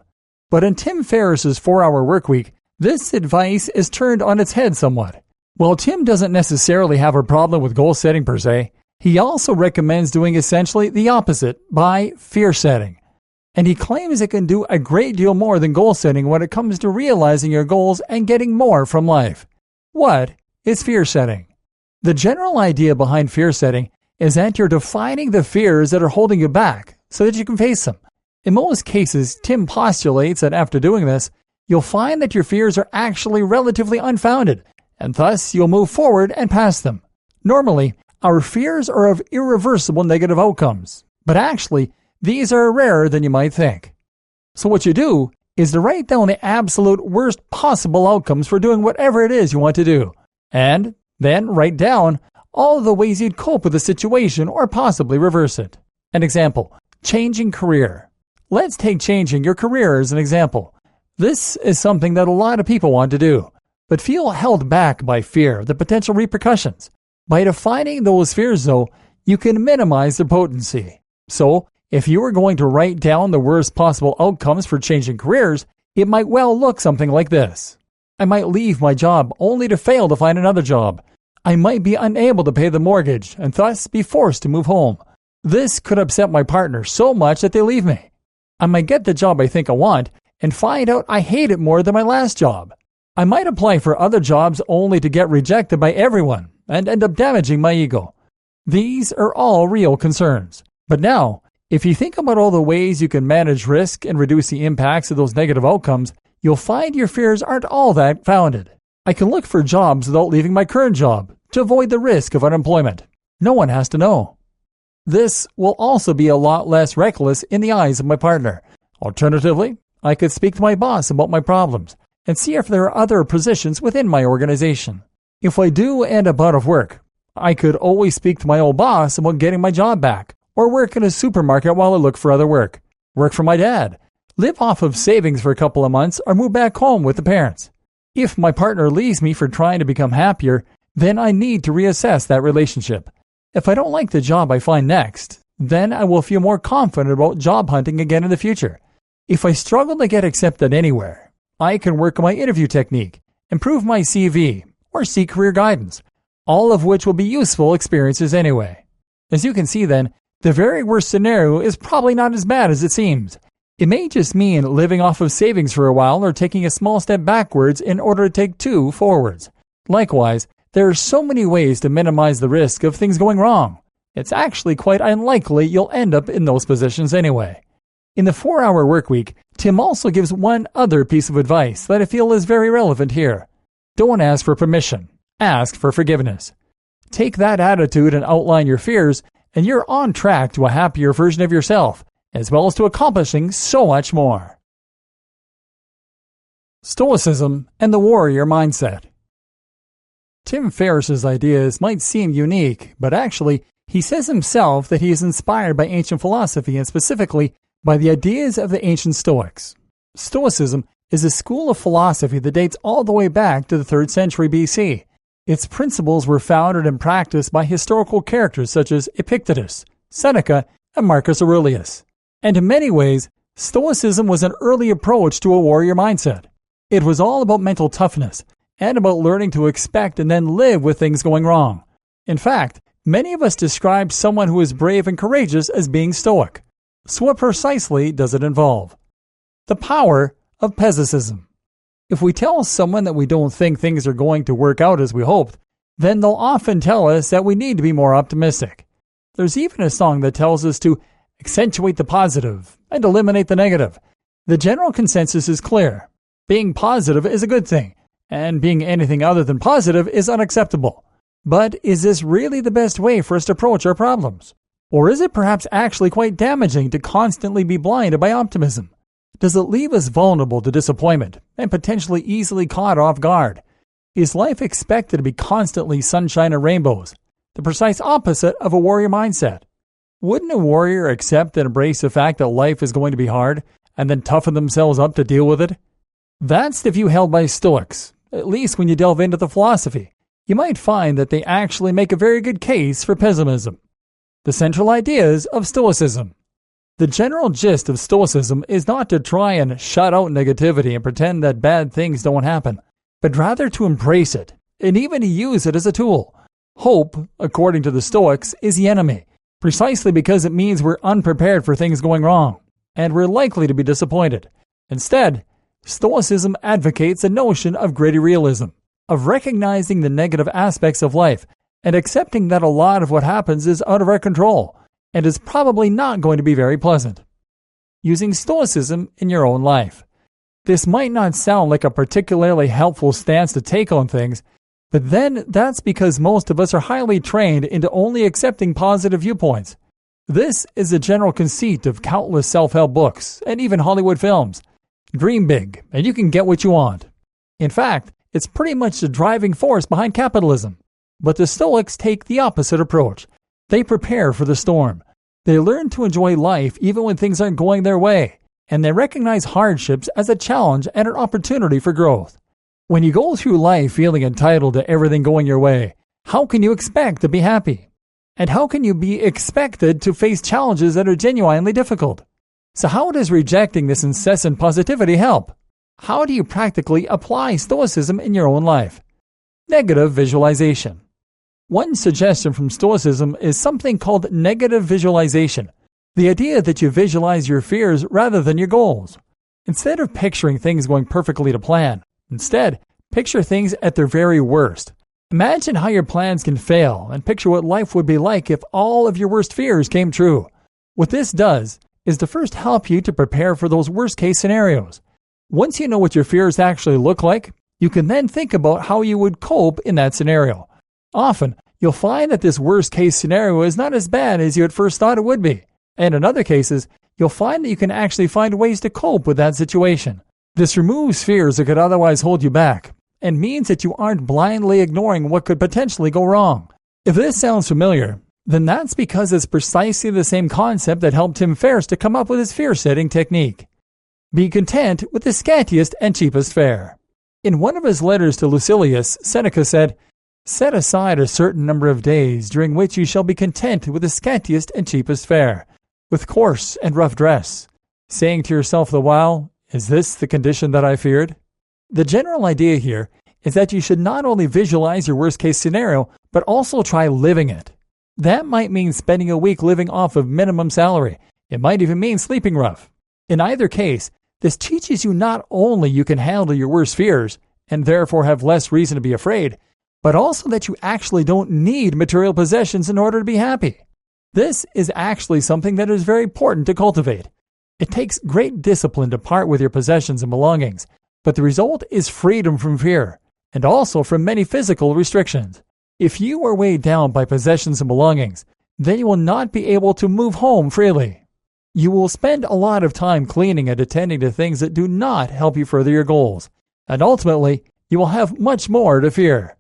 But in Tim Ferriss's 4-Hour Workweek, this advice is turned on its head somewhat. While Tim doesn't necessarily have a problem with goal setting per se, he also recommends doing essentially the opposite by fear setting. And he claims it can do a great deal more than goal setting when it comes to realizing your goals and getting more from life. What is fear setting? The general idea behind fear setting is that you're defining the fears that are holding you back so that you can face them. In most cases, Tim postulates that after doing this, you'll find that your fears are actually relatively unfounded, and thus you'll move forward and past them. Normally, our fears are of irreversible negative outcomes, but actually, these are rarer than you might think. So what you do is to write down the absolute worst possible outcomes for doing whatever it is you want to do, and then write down all of the ways you'd cope with the situation or possibly reverse it. An example, changing career. Let's take changing your career as an example. This is something that a lot of people want to do, but feel held back by fear of the potential repercussions. By defining those fears, though, you can minimize their potency. So, if you were going to write down the worst possible outcomes for changing careers, it might well look something like this. I might leave my job only to fail to find another job. I might be unable to pay the mortgage and thus be forced to move home. This could upset my partner so much that they leave me. I might get the job I think I want and find out I hate it more than my last job. I might apply for other jobs only to get rejected by everyone and end up damaging my ego. These are all real concerns. But now, if you think about all the ways you can manage risk and reduce the impacts of those negative outcomes, you'll find your fears aren't all that founded. I can look for jobs without leaving my current job to avoid the risk of unemployment. No one has to know. This will also be a lot less reckless in the eyes of my partner. Alternatively, I could speak to my boss about my problems and see if there are other positions within my organization. If I do end up out of work, I could always speak to my old boss about getting my job back, or work in a supermarket while I look for other work for my dad, live off of savings for a couple of months, or move back home with the parents. If my partner leaves me for trying to become happier, then I need to reassess that relationship. If I don't like the job I find next, then I will feel more confident about job hunting again in the future. If I struggle to get accepted anywhere, I can work on my interview technique, improve my CV, or seek career guidance, all of which will be useful experiences anyway. As you can see then, the very worst scenario is probably not as bad as it seems. It may just mean living off of savings for a while or taking a small step backwards in order to take 2 forwards. Likewise, there are so many ways to minimize the risk of things going wrong. It's actually quite unlikely you'll end up in those positions anyway. In the 4-Hour Workweek, Tim also gives one other piece of advice that I feel is very relevant here. Don't ask for permission. Ask for forgiveness. Take that attitude and outline your fears, and you're on track to a happier version of yourself, as well as to accomplishing so much more. Stoicism and the warrior mindset. Tim Ferriss's ideas might seem unique, but actually, he says himself that he is inspired by ancient philosophy and specifically by the ideas of the ancient Stoics. Stoicism is a school of philosophy that dates all the way back to the 3rd century BC. Its principles were founded and practiced by historical characters such as Epictetus, Seneca, and Marcus Aurelius. And in many ways, Stoicism was an early approach to a warrior mindset. It was all about mental toughness and about learning to expect and then live with things going wrong. In fact, many of us describe someone who is brave and courageous as being stoic. So what precisely does it involve? The power of pessimism. If we tell someone that we don't think things are going to work out as we hoped, then they'll often tell us that we need to be more optimistic. There's even a song that tells us to accentuate the positive and eliminate the negative. The general consensus is clear. Being positive is a good thing, and being anything other than positive is unacceptable. But is this really the best way for us to approach our problems? Or is it perhaps actually quite damaging to constantly be blinded by optimism? Does it leave us vulnerable to disappointment and potentially easily caught off guard? Is life expected to be constantly sunshine and rainbows, the precise opposite of a warrior mindset? Wouldn't a warrior accept and embrace the fact that life is going to be hard and then toughen themselves up to deal with it? That's the view held by Stoics. At least when you delve into the philosophy, you might find that they actually make a very good case for pessimism. The central ideas of Stoicism. The general gist of Stoicism is not to try and shut out negativity and pretend that bad things don't happen, but rather to embrace it, and even to use it as a tool. Hope, according to the Stoics, is the enemy, precisely because it means we're unprepared for things going wrong, and we're likely to be disappointed. Instead, Stoicism advocates a notion of gritty realism, of recognizing the negative aspects of life, and accepting that a lot of what happens is out of our control, and is probably not going to be very pleasant. Using Stoicism in your own life. This might not sound like a particularly helpful stance to take on things, but then that's because most of us are highly trained into only accepting positive viewpoints. This is the general conceit of countless self-help books and even Hollywood films. Dream big, and you can get what you want. In fact, it's pretty much the driving force behind capitalism. But the Stoics take the opposite approach. They prepare for the storm. They learn to enjoy life even when things aren't going their way, and they recognize hardships as a challenge and an opportunity for growth. When you go through life feeling entitled to everything going your way, how can you expect to be happy? And how can you be expected to face challenges that are genuinely difficult? So how does rejecting this incessant positivity help? How do you practically apply Stoicism in your own life? Negative visualization. One suggestion from Stoicism is something called negative visualization, the idea that you visualize your fears rather than your goals. Instead of picturing things going perfectly to plan, instead, picture things at their very worst. Imagine how your plans can fail and picture what life would be like if all of your worst fears came true. What this does is to first help you to prepare for those worst-case scenarios. Once you know what your fears actually look like, you can then think about how you would cope in that scenario. Often, you'll find that this worst-case scenario is not as bad as you at first thought it would be. And in other cases, you'll find that you can actually find ways to cope with that situation. This removes fears that could otherwise hold you back, and means that you aren't blindly ignoring what could potentially go wrong. If this sounds familiar, then that's because it's precisely the same concept that helped Tim Ferriss to come up with his fear-setting technique. Be content with the scantiest and cheapest fare. In one of his letters to Lucilius, Seneca said, "Set aside a certain number of days during which you shall be content with the scantiest and cheapest fare, with coarse and rough dress, saying to yourself the while, 'Is this the condition that I feared?'" The general idea here is that you should not only visualize your worst-case scenario, but also try living it. That might mean spending a week living off of minimum salary. It might even mean sleeping rough. In either case, this teaches you not only you can handle your worst fears, and therefore have less reason to be afraid, but also that you actually don't need material possessions in order to be happy. This is actually something that is very important to cultivate. It takes great discipline to part with your possessions and belongings, but the result is freedom from fear, and also from many physical restrictions. If you are weighed down by possessions and belongings, then you will not be able to move home freely. You will spend a lot of time cleaning and attending to things that do not help you further your goals, and ultimately, you will have much more to fear.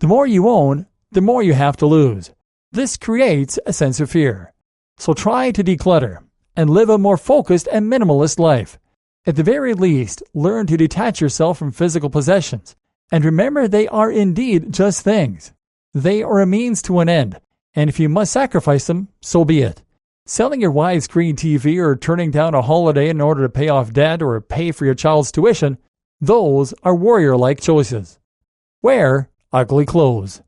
The more you own, the more you have to lose. This creates a sense of fear. So try to declutter and live a more focused and minimalist life. At the very least, learn to detach yourself from physical possessions, and remember they are indeed just things. They are a means to an end, and if you must sacrifice them, so be it. Selling your widescreen TV or turning down a holiday in order to pay off debt or pay for your child's tuition, those are warrior-like choices. Wear ugly clothes.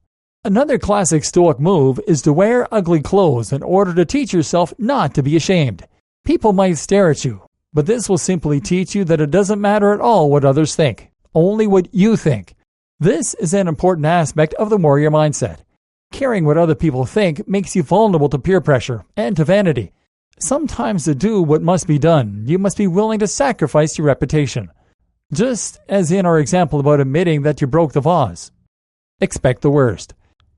Another classic Stoic move is to wear ugly clothes in order to teach yourself not to be ashamed. People might stare at you, but this will simply teach you that it doesn't matter at all what others think, only what you think. This is an important aspect of the warrior mindset. Caring what other people think makes you vulnerable to peer pressure and to vanity. Sometimes to do what must be done, you must be willing to sacrifice your reputation. Just as in our example about admitting that you broke the vase. Expect the worst.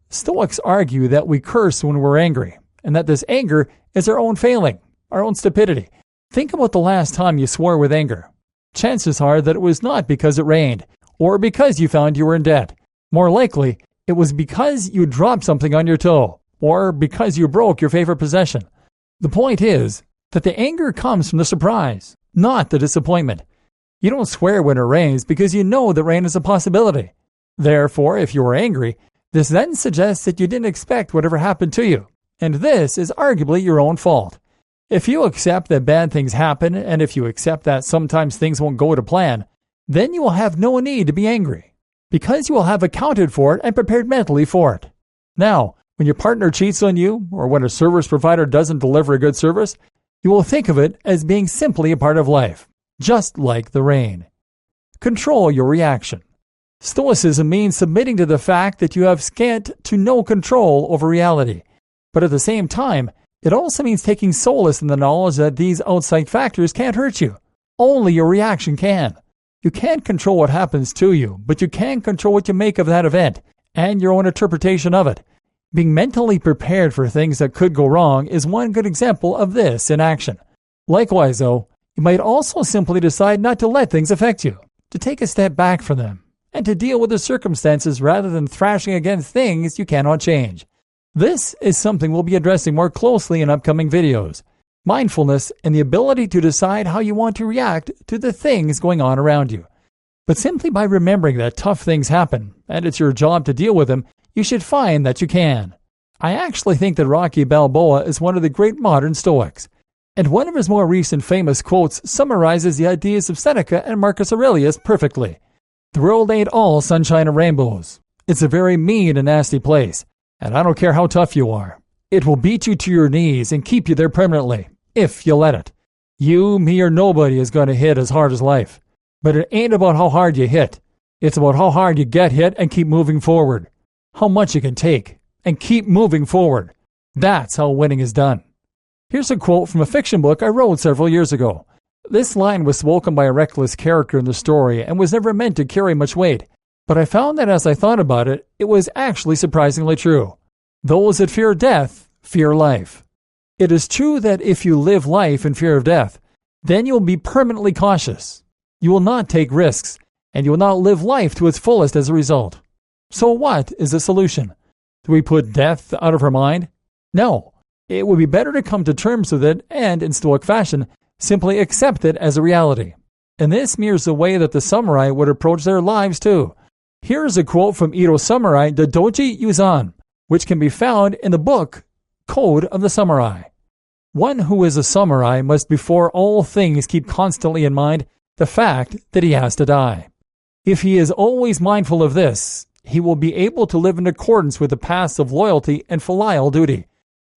Stoics argue that we curse when we're angry, and that this anger is our own failing, our own stupidity. Think about the last time you swore with anger. Chances are that it was not because it rained, or because you found you were in debt. More likely, it was because you dropped something on your toe, or because you broke your favorite possession. The point is that the anger comes from the surprise, not the disappointment. You don't swear when it rains because you know that rain is a possibility. Therefore, if you are angry, this then suggests that you didn't expect whatever happened to you, and this is arguably your own fault. If you accept that bad things happen, and if you accept that sometimes things won't go to plan, then you will have no need to be angry, because you will have accounted for it and prepared mentally for it. Now, when your partner cheats on you, or when a service provider doesn't deliver a good service, you will think of it as being simply a part of life, just like the rain. Control your reaction. Stoicism means submitting to the fact that you have scant to no control over reality, but at the same time, it also means taking solace in the knowledge that these outside factors can't hurt you. Only your reaction can. You can't control what happens to you, but you can control what you make of that event and your own interpretation of it. Being mentally prepared for things that could go wrong is one good example of this in action. Likewise, though, you might also simply decide not to let things affect you, to take a step back from them, and to deal with the circumstances rather than thrashing against things you cannot change. This is something we'll be addressing more closely in upcoming videos. Mindfulness and the ability to decide how you want to react to the things going on around you. But simply by remembering that tough things happen, and it's your job to deal with them, you should find that you can. I actually think that Rocky Balboa is one of the great modern Stoics, and one of his more recent famous quotes summarizes the ideas of Seneca and Marcus Aurelius perfectly. The world ain't all sunshine and rainbows. It's a very mean and nasty place. And I don't care how tough you are. It will beat you to your knees and keep you there permanently, if you let it. You, me, or nobody is going to hit as hard as life. But it ain't about how hard you hit. It's about how hard you get hit and keep moving forward. How much you can take and keep moving forward. That's how winning is done. Here's a quote from a fiction book I wrote several years ago. This line was spoken by a reckless character in the story and was never meant to carry much weight. But I found that as I thought about it, it was actually surprisingly true. Those that fear death fear life. It is true that if you live life in fear of death, then you will be permanently cautious. You will not take risks, and you will not live life to its fullest as a result. So what is the solution? Do we put death out of our mind? No. It would be better to come to terms with it and, in Stoic fashion, simply accept it as a reality. And this mirrors the way that the samurai would approach their lives too. Here is a quote from Edo's samurai, the Doji Yuzan, which can be found in the book Code of the Samurai. One who is a samurai must before all things keep constantly in mind the fact that he has to die. If he is always mindful of this, he will be able to live in accordance with the paths of loyalty and filial duty,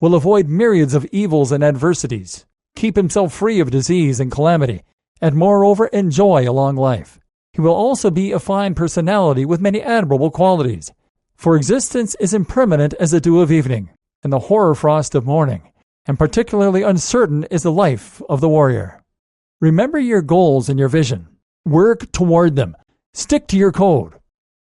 will avoid myriads of evils and adversities, keep himself free of disease and calamity, and moreover enjoy a long life. He will also be a fine personality with many admirable qualities. For existence is impermanent as the dew of evening, and the horror frost of morning, and particularly uncertain is the life of the warrior. Remember your goals and your vision. Work toward them. Stick to your code.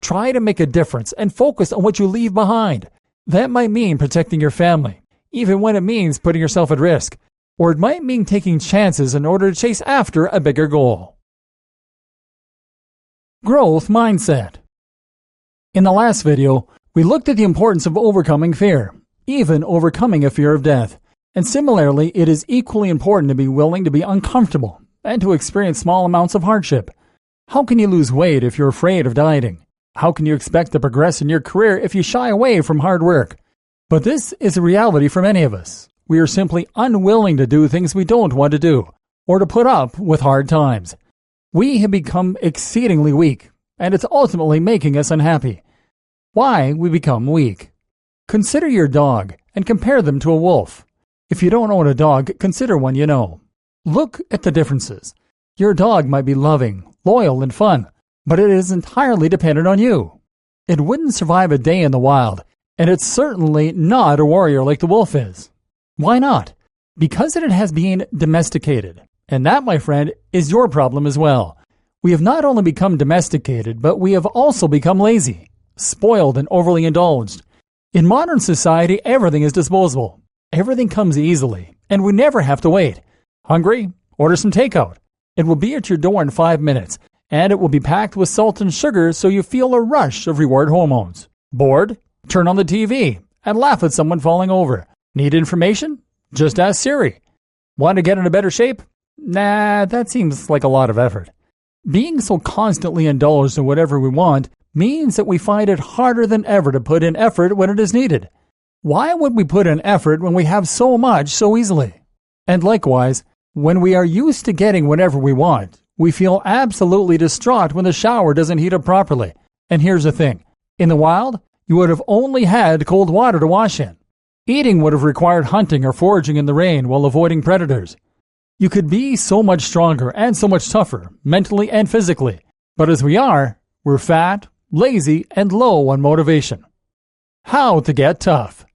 Try to make a difference and focus on what you leave behind. That might mean protecting your family, even when it means putting yourself at risk, or it might mean taking chances in order to chase after a bigger goal. Growth mindset. In the last video, we looked at the importance of overcoming fear, even overcoming a fear of death. And similarly, it is equally important to be willing to be uncomfortable and to experience small amounts of hardship. How can you lose weight if you're afraid of dieting? How can you expect to progress in your career if you shy away from hard work? But this is a reality for many of us. We are simply unwilling to do things we don't want to do, or to put up with hard times. We have become exceedingly weak, and it's ultimately making us unhappy. Why we become weak? Consider your dog and compare them to a wolf. If you don't own a dog, consider one you know. Look at the differences. Your dog might be loving, loyal, and fun, but it is entirely dependent on you. It wouldn't survive a day in the wild, and it's certainly not a warrior like the wolf is. Why not? Because it has been domesticated. And that, my friend, is your problem as well. We have not only become domesticated, but we have also become lazy, spoiled, and overly indulged. In modern society, everything is disposable. Everything comes easily, and we never have to wait. Hungry? Order some takeout. It will be at your door in 5 minutes, and it will be packed with salt and sugar so you feel a rush of reward hormones. Bored? Turn on the TV and laugh at someone falling over. Need information? Just ask Siri. Want to get in a better shape? Nah, that seems like a lot of effort. Being so constantly indulged in whatever we want means that we find it harder than ever to put in effort when it is needed. Why would we put in effort when we have so much so easily? And likewise, when we are used to getting whatever we want, we feel absolutely distraught when the shower doesn't heat up properly. And here's the thing. In the wild, you would have only had cold water to wash in. Eating would have required hunting or foraging in the rain while avoiding predators. You could be so much stronger and so much tougher, mentally and physically. But as we are, we're fat, lazy, and low on motivation. How to get tough.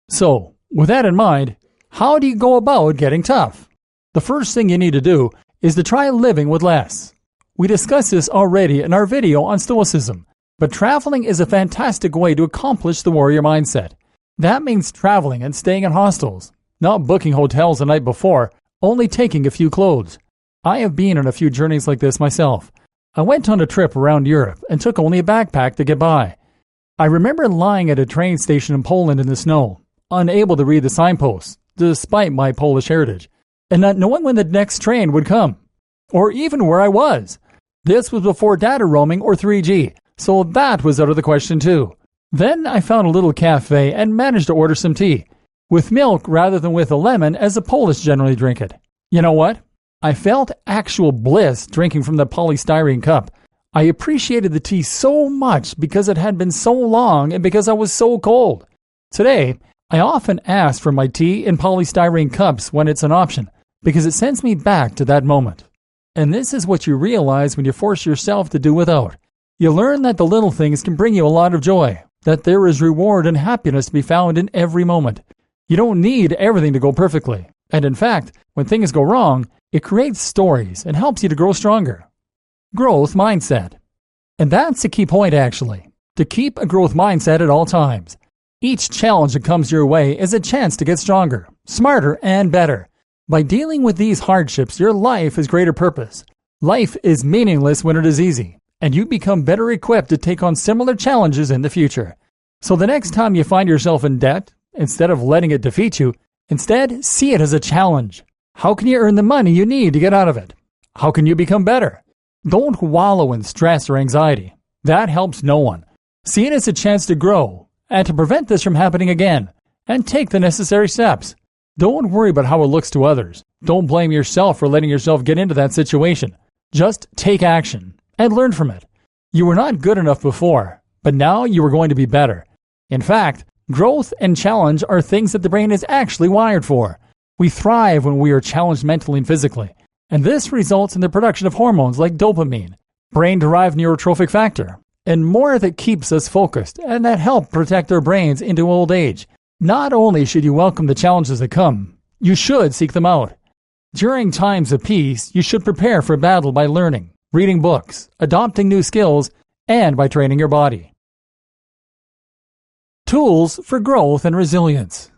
So, with that in mind, how do you go about getting tough? The first thing you need to do is to try living with less. We discussed this already in our video on Stoicism, but traveling is a fantastic way to accomplish the warrior mindset. That means traveling and staying in hostels, not booking hotels the night before, only taking a few clothes. I have been on a few journeys like this myself. I went on a trip around Europe and took only a backpack to get by. I remember lying at a train station in Poland in the snow, unable to read the signposts, despite my Polish heritage, and not knowing when the next train would come, or even where I was. This was before data roaming or 3G, so that was out of the question too. Then I found a little cafe and managed to order some tea, with milk rather than with a lemon as the Polish generally drink it. You know what? I felt actual bliss drinking from the polystyrene cup. I appreciated the tea so much because it had been so long and because I was so cold. Today, I often ask for my tea in polystyrene cups when it's an option, because it sends me back to that moment. And this is what you realize when you force yourself to do without. You learn that the little things can bring you a lot of joy, that there is reward and happiness to be found in every moment. You don't need everything to go perfectly. And in fact, when things go wrong, it creates stories and helps you to grow stronger. Growth mindset. And that's the key point actually, to keep a growth mindset at all times. Each challenge that comes your way is a chance to get stronger, smarter, and better. By dealing with these hardships, your life has greater purpose. Life is meaningless when it is easy, and you become better equipped to take on similar challenges in the future. So the next time you find yourself in debt, instead of letting it defeat you, instead see it as a challenge. How can you earn the money you need to get out of it? How can you become better? Don't wallow in stress or anxiety. That helps no one. See it as a chance to grow and to prevent this from happening again, and take the necessary steps. Don't worry about how it looks to others. Don't blame yourself for letting yourself get into that situation. Just take action and learn from it. You were not good enough before, but now you are going to be better. In fact, growth and challenge are things that the brain is actually wired for. We thrive when we are challenged mentally and physically, and this results in the production of hormones like dopamine, brain-derived neurotrophic factor, and more that keeps us focused and that help protect our brains into old age. Not only should you welcome the challenges that come, you should seek them out. During times of peace, you should prepare for battle by learning, reading books, adopting new skills, and by training your body. Tools for growth and resilience.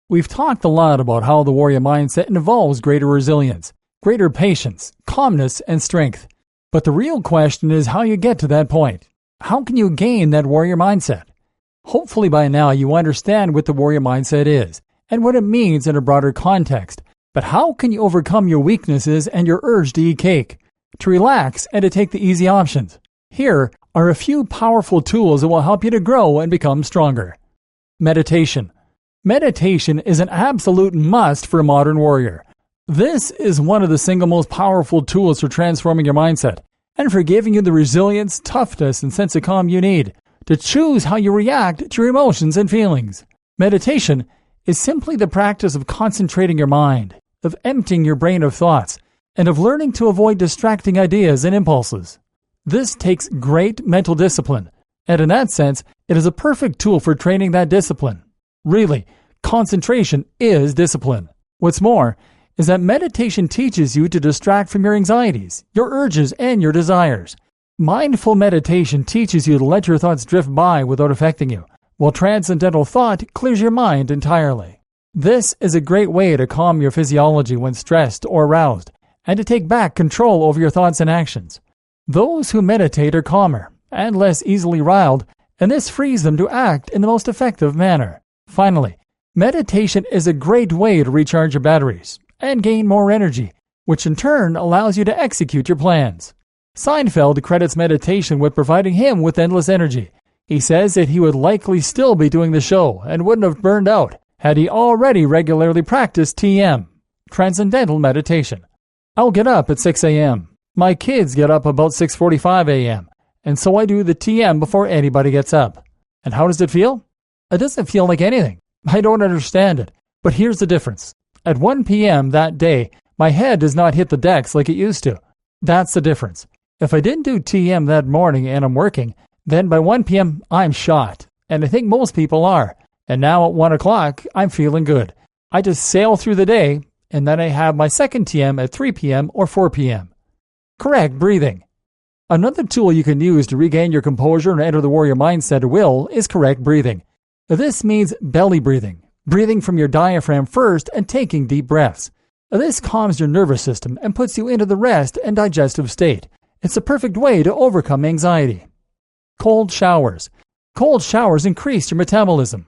We've talked a lot about how the warrior mindset involves greater resilience, greater patience, calmness, and strength. But the real question is how you get to that point. How can you gain that warrior mindset? Hopefully by now you understand what the warrior mindset is and what it means in a broader context. But how can you overcome your weaknesses and your urge to eat cake, to relax, and to take the easy options? Here are a few powerful tools that will help you to grow and become stronger. Meditation. Meditation is an absolute must for a modern warrior. This is one of the single most powerful tools for transforming your mindset and for giving you the resilience, toughness, and sense of calm you need to choose how you react to your emotions and feelings. Meditation is simply the practice of concentrating your mind, of emptying your brain of thoughts, and of learning to avoid distracting ideas and impulses. This takes great mental discipline, and in that sense, it is a perfect tool for training that discipline. Really, concentration is discipline. What's more, is that meditation teaches you to distract from your anxieties, your urges, and your desires. Mindful meditation teaches you to let your thoughts drift by without affecting you, while transcendental thought clears your mind entirely. This is a great way to calm your physiology when stressed or aroused, and to take back control over your thoughts and actions. Those who meditate are calmer and less easily riled, and this frees them to act in the most effective manner. Finally, meditation is a great way to recharge your batteries and gain more energy, which in turn allows you to execute your plans. Seinfeld credits meditation with providing him with endless energy. He says that he would likely still be doing the show and wouldn't have burned out had he already regularly practiced TM, Transcendental Meditation. I'll get up at 6 a.m. My kids get up about 6:45 a.m., and so I do the TM before anybody gets up. And how does it feel? It doesn't feel like anything. I don't understand it. But here's the difference. At 1 p.m. that day, my head does not hit the decks like it used to. That's the difference. If I didn't do TM that morning and I'm working, then by 1 p.m. I'm shot. And I think most people are. And now at 1 o'clock, I'm feeling good. I just sail through the day, and then I have my second TM at 3 p.m. or 4 p.m. Correct breathing. Another tool you can use to regain your composure and enter the warrior mindset at will is correct breathing. This means belly breathing, breathing from your diaphragm first and taking deep breaths. This calms your nervous system and puts you into the rest and digestive state. It's a perfect way to overcome anxiety. Cold showers. Cold showers increase your metabolism.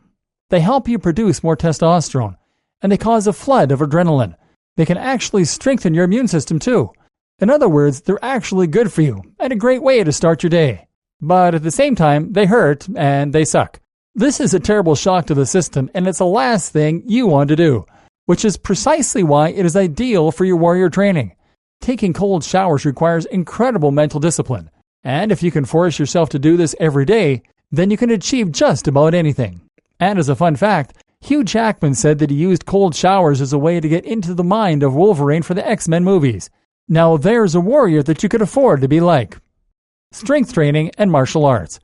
They help you produce more testosterone, and they cause a flood of adrenaline. They can actually strengthen your immune system too. In other words, they're actually good for you and a great way to start your day. But at the same time, they hurt and they suck. This is a terrible shock to the system, and it's the last thing you want to do, which is precisely why it is ideal for your warrior training. Taking cold showers requires incredible mental discipline, and if you can force yourself to do this every day, then you can achieve just about anything. And as a fun fact, Hugh Jackman said that he used cold showers as a way to get into the mind of Wolverine for the X-Men movies. Now there's a warrior that you could afford to be like. Strength training and martial arts.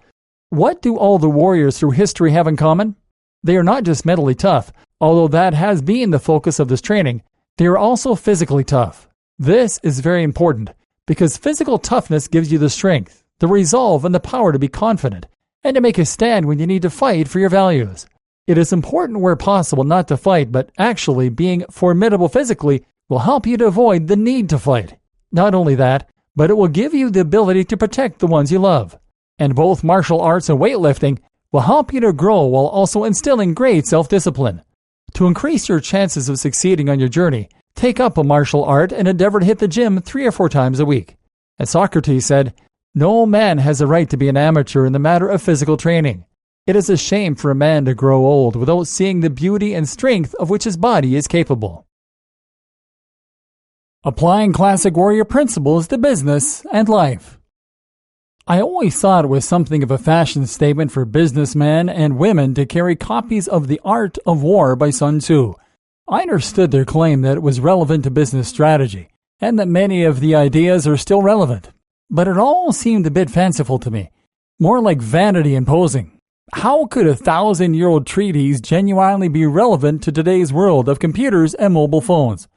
What do all the warriors through history have in common? They are not just mentally tough, although that has been the focus of this training. They are also physically tough. This is very important because physical toughness gives you the strength, the resolve, and the power to be confident and to make a stand when you need to fight for your values. It is important where possible not to fight, but actually being formidable physically will help you to avoid the need to fight. Not only that, but it will give you the ability to protect the ones you love. And both martial arts and weightlifting will help you to grow while also instilling great self-discipline. To increase your chances of succeeding on your journey, take up a martial art and endeavor to hit the gym 3 or 4 times a week. As Socrates said, "No man has a right to be an amateur in the matter of physical training. It is a shame for a man to grow old without seeing the beauty and strength of which his body is capable." Applying classic warrior principles to business and life. I always thought it was something of a fashion statement for businessmen and women to carry copies of The Art of War by Sun Tzu. I understood their claim that it was relevant to business strategy, and that many of the ideas are still relevant. But it all seemed a bit fanciful to me, more like vanity and posing. How could a 1,000-year-old treatise genuinely be relevant to today's world of computers and mobile phones?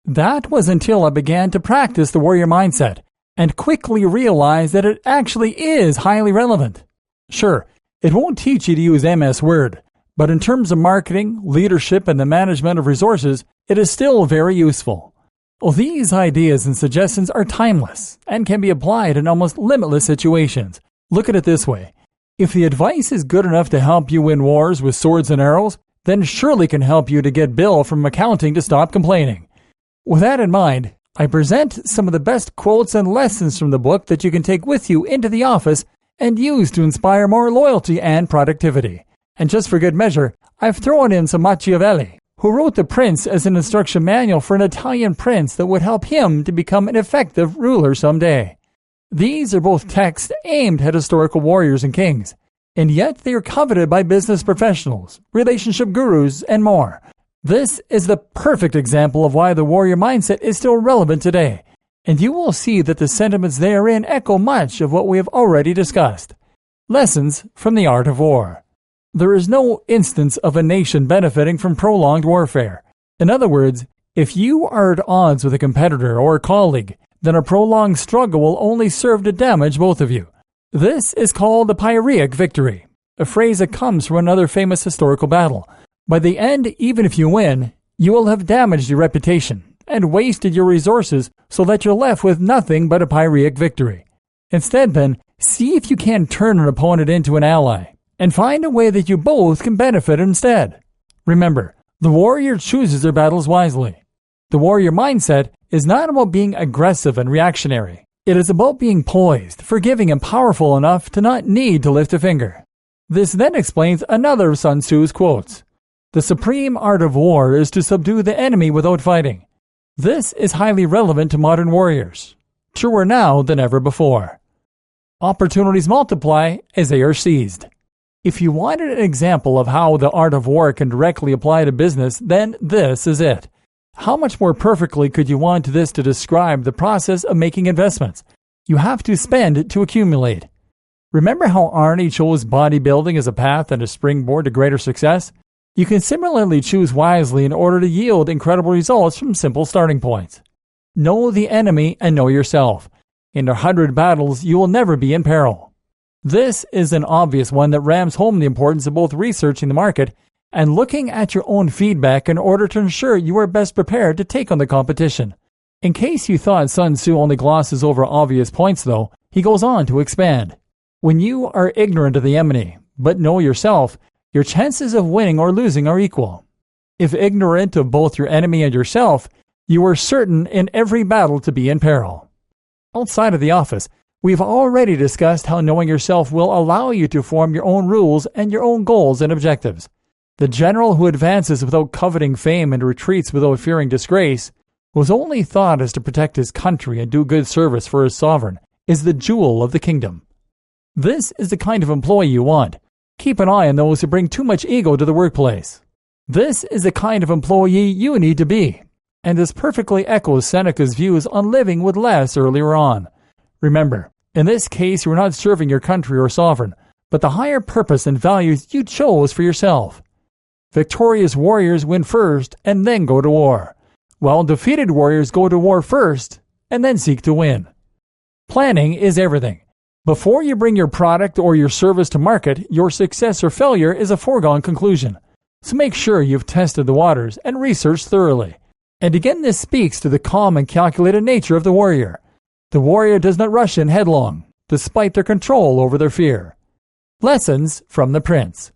That was until I began to practice the warrior mindset, and quickly realized that it actually is highly relevant. Sure, it won't teach you to use MS Word, but in terms of marketing, leadership, and the management of resources, it is still very useful. Well, these ideas and suggestions are timeless and can be applied in almost limitless situations. Look at it this way. If the advice is good enough to help you win wars with swords and arrows, then surely can help you to get Bill from accounting to stop complaining. With that in mind, I present some of the best quotes and lessons from the book that you can take with you into the office and use to inspire more loyalty and productivity. And just for good measure, I've thrown in some Machiavelli, who wrote The Prince as an instruction manual for an Italian prince that would help him to become an effective ruler someday. These are both texts aimed at historical warriors and kings, and yet they are coveted by business professionals, relationship gurus, and more. This is the perfect example of why the warrior mindset is still relevant today, and you will see that the sentiments therein echo much of what we have already discussed. Lessons from the Art of War. There is no instance of a nation benefiting from prolonged warfare. In other words, If you are at odds with a competitor or a colleague, then a prolonged struggle will only serve to damage both of you. This is called the Pyrrhic victory, a phrase that comes from another famous historical battle. By the end, even if you win, you will have damaged your reputation and wasted your resources so that you're left with nothing but a Pyrrhic victory. Instead, then, see if you can turn an opponent into an ally and find a way that you both can benefit instead. Remember, the warrior chooses their battles wisely. The warrior mindset is not about being aggressive and reactionary. It is about being poised, forgiving, and powerful enough to not need to lift a finger. This then explains another of Sun Tzu's quotes. The supreme art of war is to subdue the enemy without fighting. This is highly relevant to modern warriors, truer now than ever before. Opportunities multiply as they are seized. If you wanted an example of how the art of war can directly apply to business, then this is it. How much more perfectly could you want this to describe the process of making investments? You have to spend to accumulate. Remember how Arnie chose bodybuilding as a path and a springboard to greater success? You can similarly choose wisely in order to yield incredible results from simple starting points. Know the enemy and know yourself. In 100 battles, you will never be in peril. This is an obvious one that rams home the importance of both researching the market and looking at your own feedback in order to ensure you are best prepared to take on the competition. In case you thought Sun Tzu only glosses over obvious points, though, he goes on to expand. When you are ignorant of the enemy, but know yourself, your chances of winning or losing are equal. If ignorant of both your enemy and yourself, you are certain in every battle to be in peril. Outside of the office, we've already discussed how knowing yourself will allow you to form your own rules and your own goals and objectives. The general who advances without coveting fame and retreats without fearing disgrace, whose only thought is to protect his country and do good service for his sovereign, is the jewel of the kingdom. This is the kind of employee you want. Keep an eye on those who bring too much ego to the workplace. This is the kind of employee you need to be, and this perfectly echoes Seneca's views on living with less earlier on. Remember, in this case you are not serving your country or sovereign, but the higher purpose and values you chose for yourself. Victorious warriors win first and then go to war, while defeated warriors go to war first and then seek to win. Planning is everything. Before you bring your product or your service to market, your success or failure is a foregone conclusion. So make sure you've tested the waters and researched thoroughly. And again, this speaks to the calm and calculated nature of the warrior. The warrior does not rush in headlong, despite their control over their fear. Lessons from the Prince.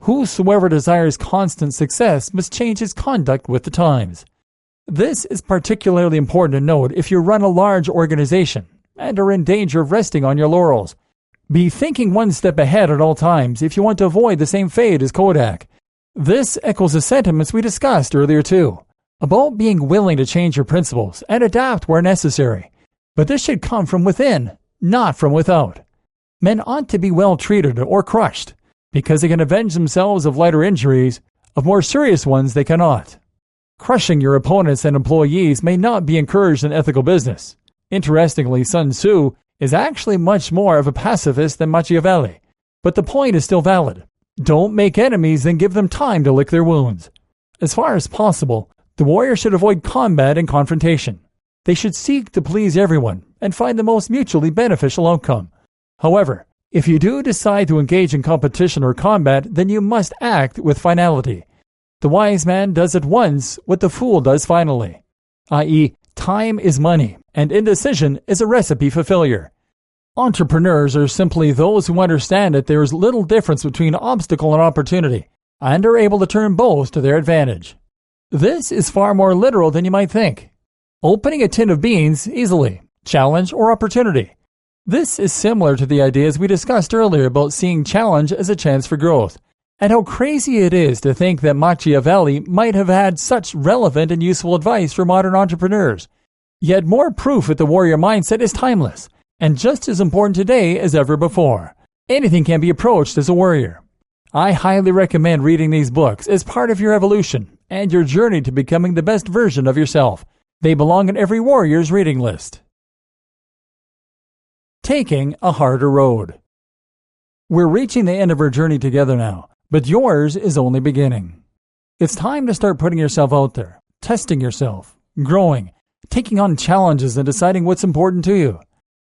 Whosoever desires constant success must change his conduct with the times. This is particularly important to note if you run a large organization and are in danger of resting on your laurels. Be thinking one step ahead at all times if you want to avoid the same fate as Kodak. This echoes the sentiments we discussed earlier too, about being willing to change your principles and adapt where necessary. But this should come from within, not from without. Men ought to be well treated or crushed, because they can avenge themselves of lighter injuries, of more serious ones they cannot. Crushing your opponents and employees may not be encouraged in ethical business. Interestingly, Sun Tzu is actually much more of a pacifist than Machiavelli, but the point is still valid. Don't make enemies and give them time to lick their wounds. As far as possible, the warrior should avoid combat and confrontation. They should seek to please everyone and find the most mutually beneficial outcome. However, if you do decide to engage in competition or combat, then you must act with finality. The wise man does at once what the fool does finally, i.e., time is money, and indecision is a recipe for failure. Entrepreneurs are simply those who understand that there is little difference between obstacle and opportunity, and are able to turn both to their advantage. This is far more literal than you might think. Opening a tin of beans easily, challenge or opportunity. This is similar to the ideas we discussed earlier about seeing challenge as a chance for growth, and how crazy it is to think that Machiavelli might have had such relevant and useful advice for modern entrepreneurs. Yet more proof that the warrior mindset is timeless, and just as important today as ever before. Anything can be approached as a warrior. I highly recommend reading these books as part of your evolution and your journey to becoming the best version of yourself. They belong in every warrior's reading list. Taking a harder road. We're reaching the end of our journey together now, but yours is only beginning. It's time to start putting yourself out there, testing yourself, growing, taking on challenges and deciding what's important to you.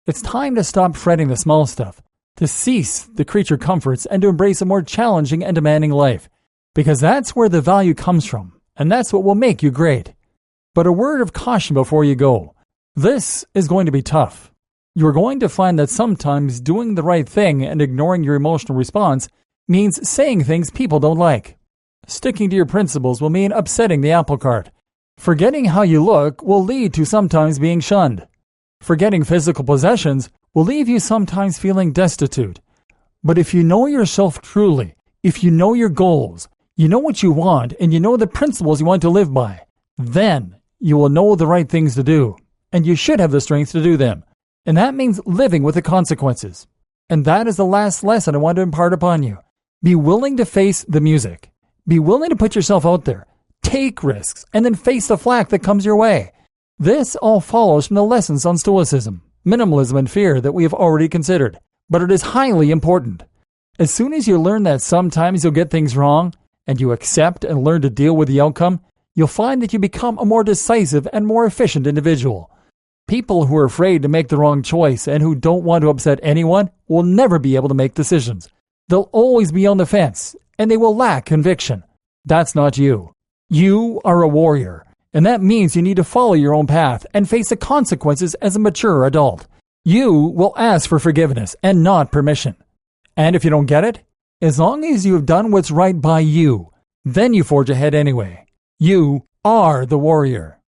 It's time to stop fretting the small stuff, to cease the creature comforts and to embrace a more challenging and demanding life, because that's where the value comes from, and that's what will make you great. But a word of caution before you go. This is going to be tough. You're going to find that sometimes doing the right thing and ignoring your emotional response means saying things people don't like. Sticking to your principles will mean upsetting the apple cart. Forgetting how you look will lead to sometimes being shunned. Forgetting physical possessions will leave you sometimes feeling destitute. But if you know yourself truly, if you know your goals, you know what you want, and you know the principles you want to live by, then you will know the right things to do, and you should have the strength to do them. And that means living with the consequences. And that is the last lesson I want to impart upon you. Be willing to face the music. Be willing to put yourself out there. Take risks, and then face the flack that comes your way. This all follows from the lessons on Stoicism, minimalism, and fear that we have already considered. But it is highly important. As soon as you learn that sometimes you'll get things wrong, and you accept and learn to deal with the outcome, you'll find that you become a more decisive and more efficient individual. People who are afraid to make the wrong choice and who don't want to upset anyone will never be able to make decisions. They'll always be on the fence, and they will lack conviction. That's not you. You are a warrior, and that means you need to follow your own path and face the consequences as a mature adult. You will ask for forgiveness and not permission. And if you don't get it, as long as you have done what's right by you, then you forge ahead anyway. You are the warrior.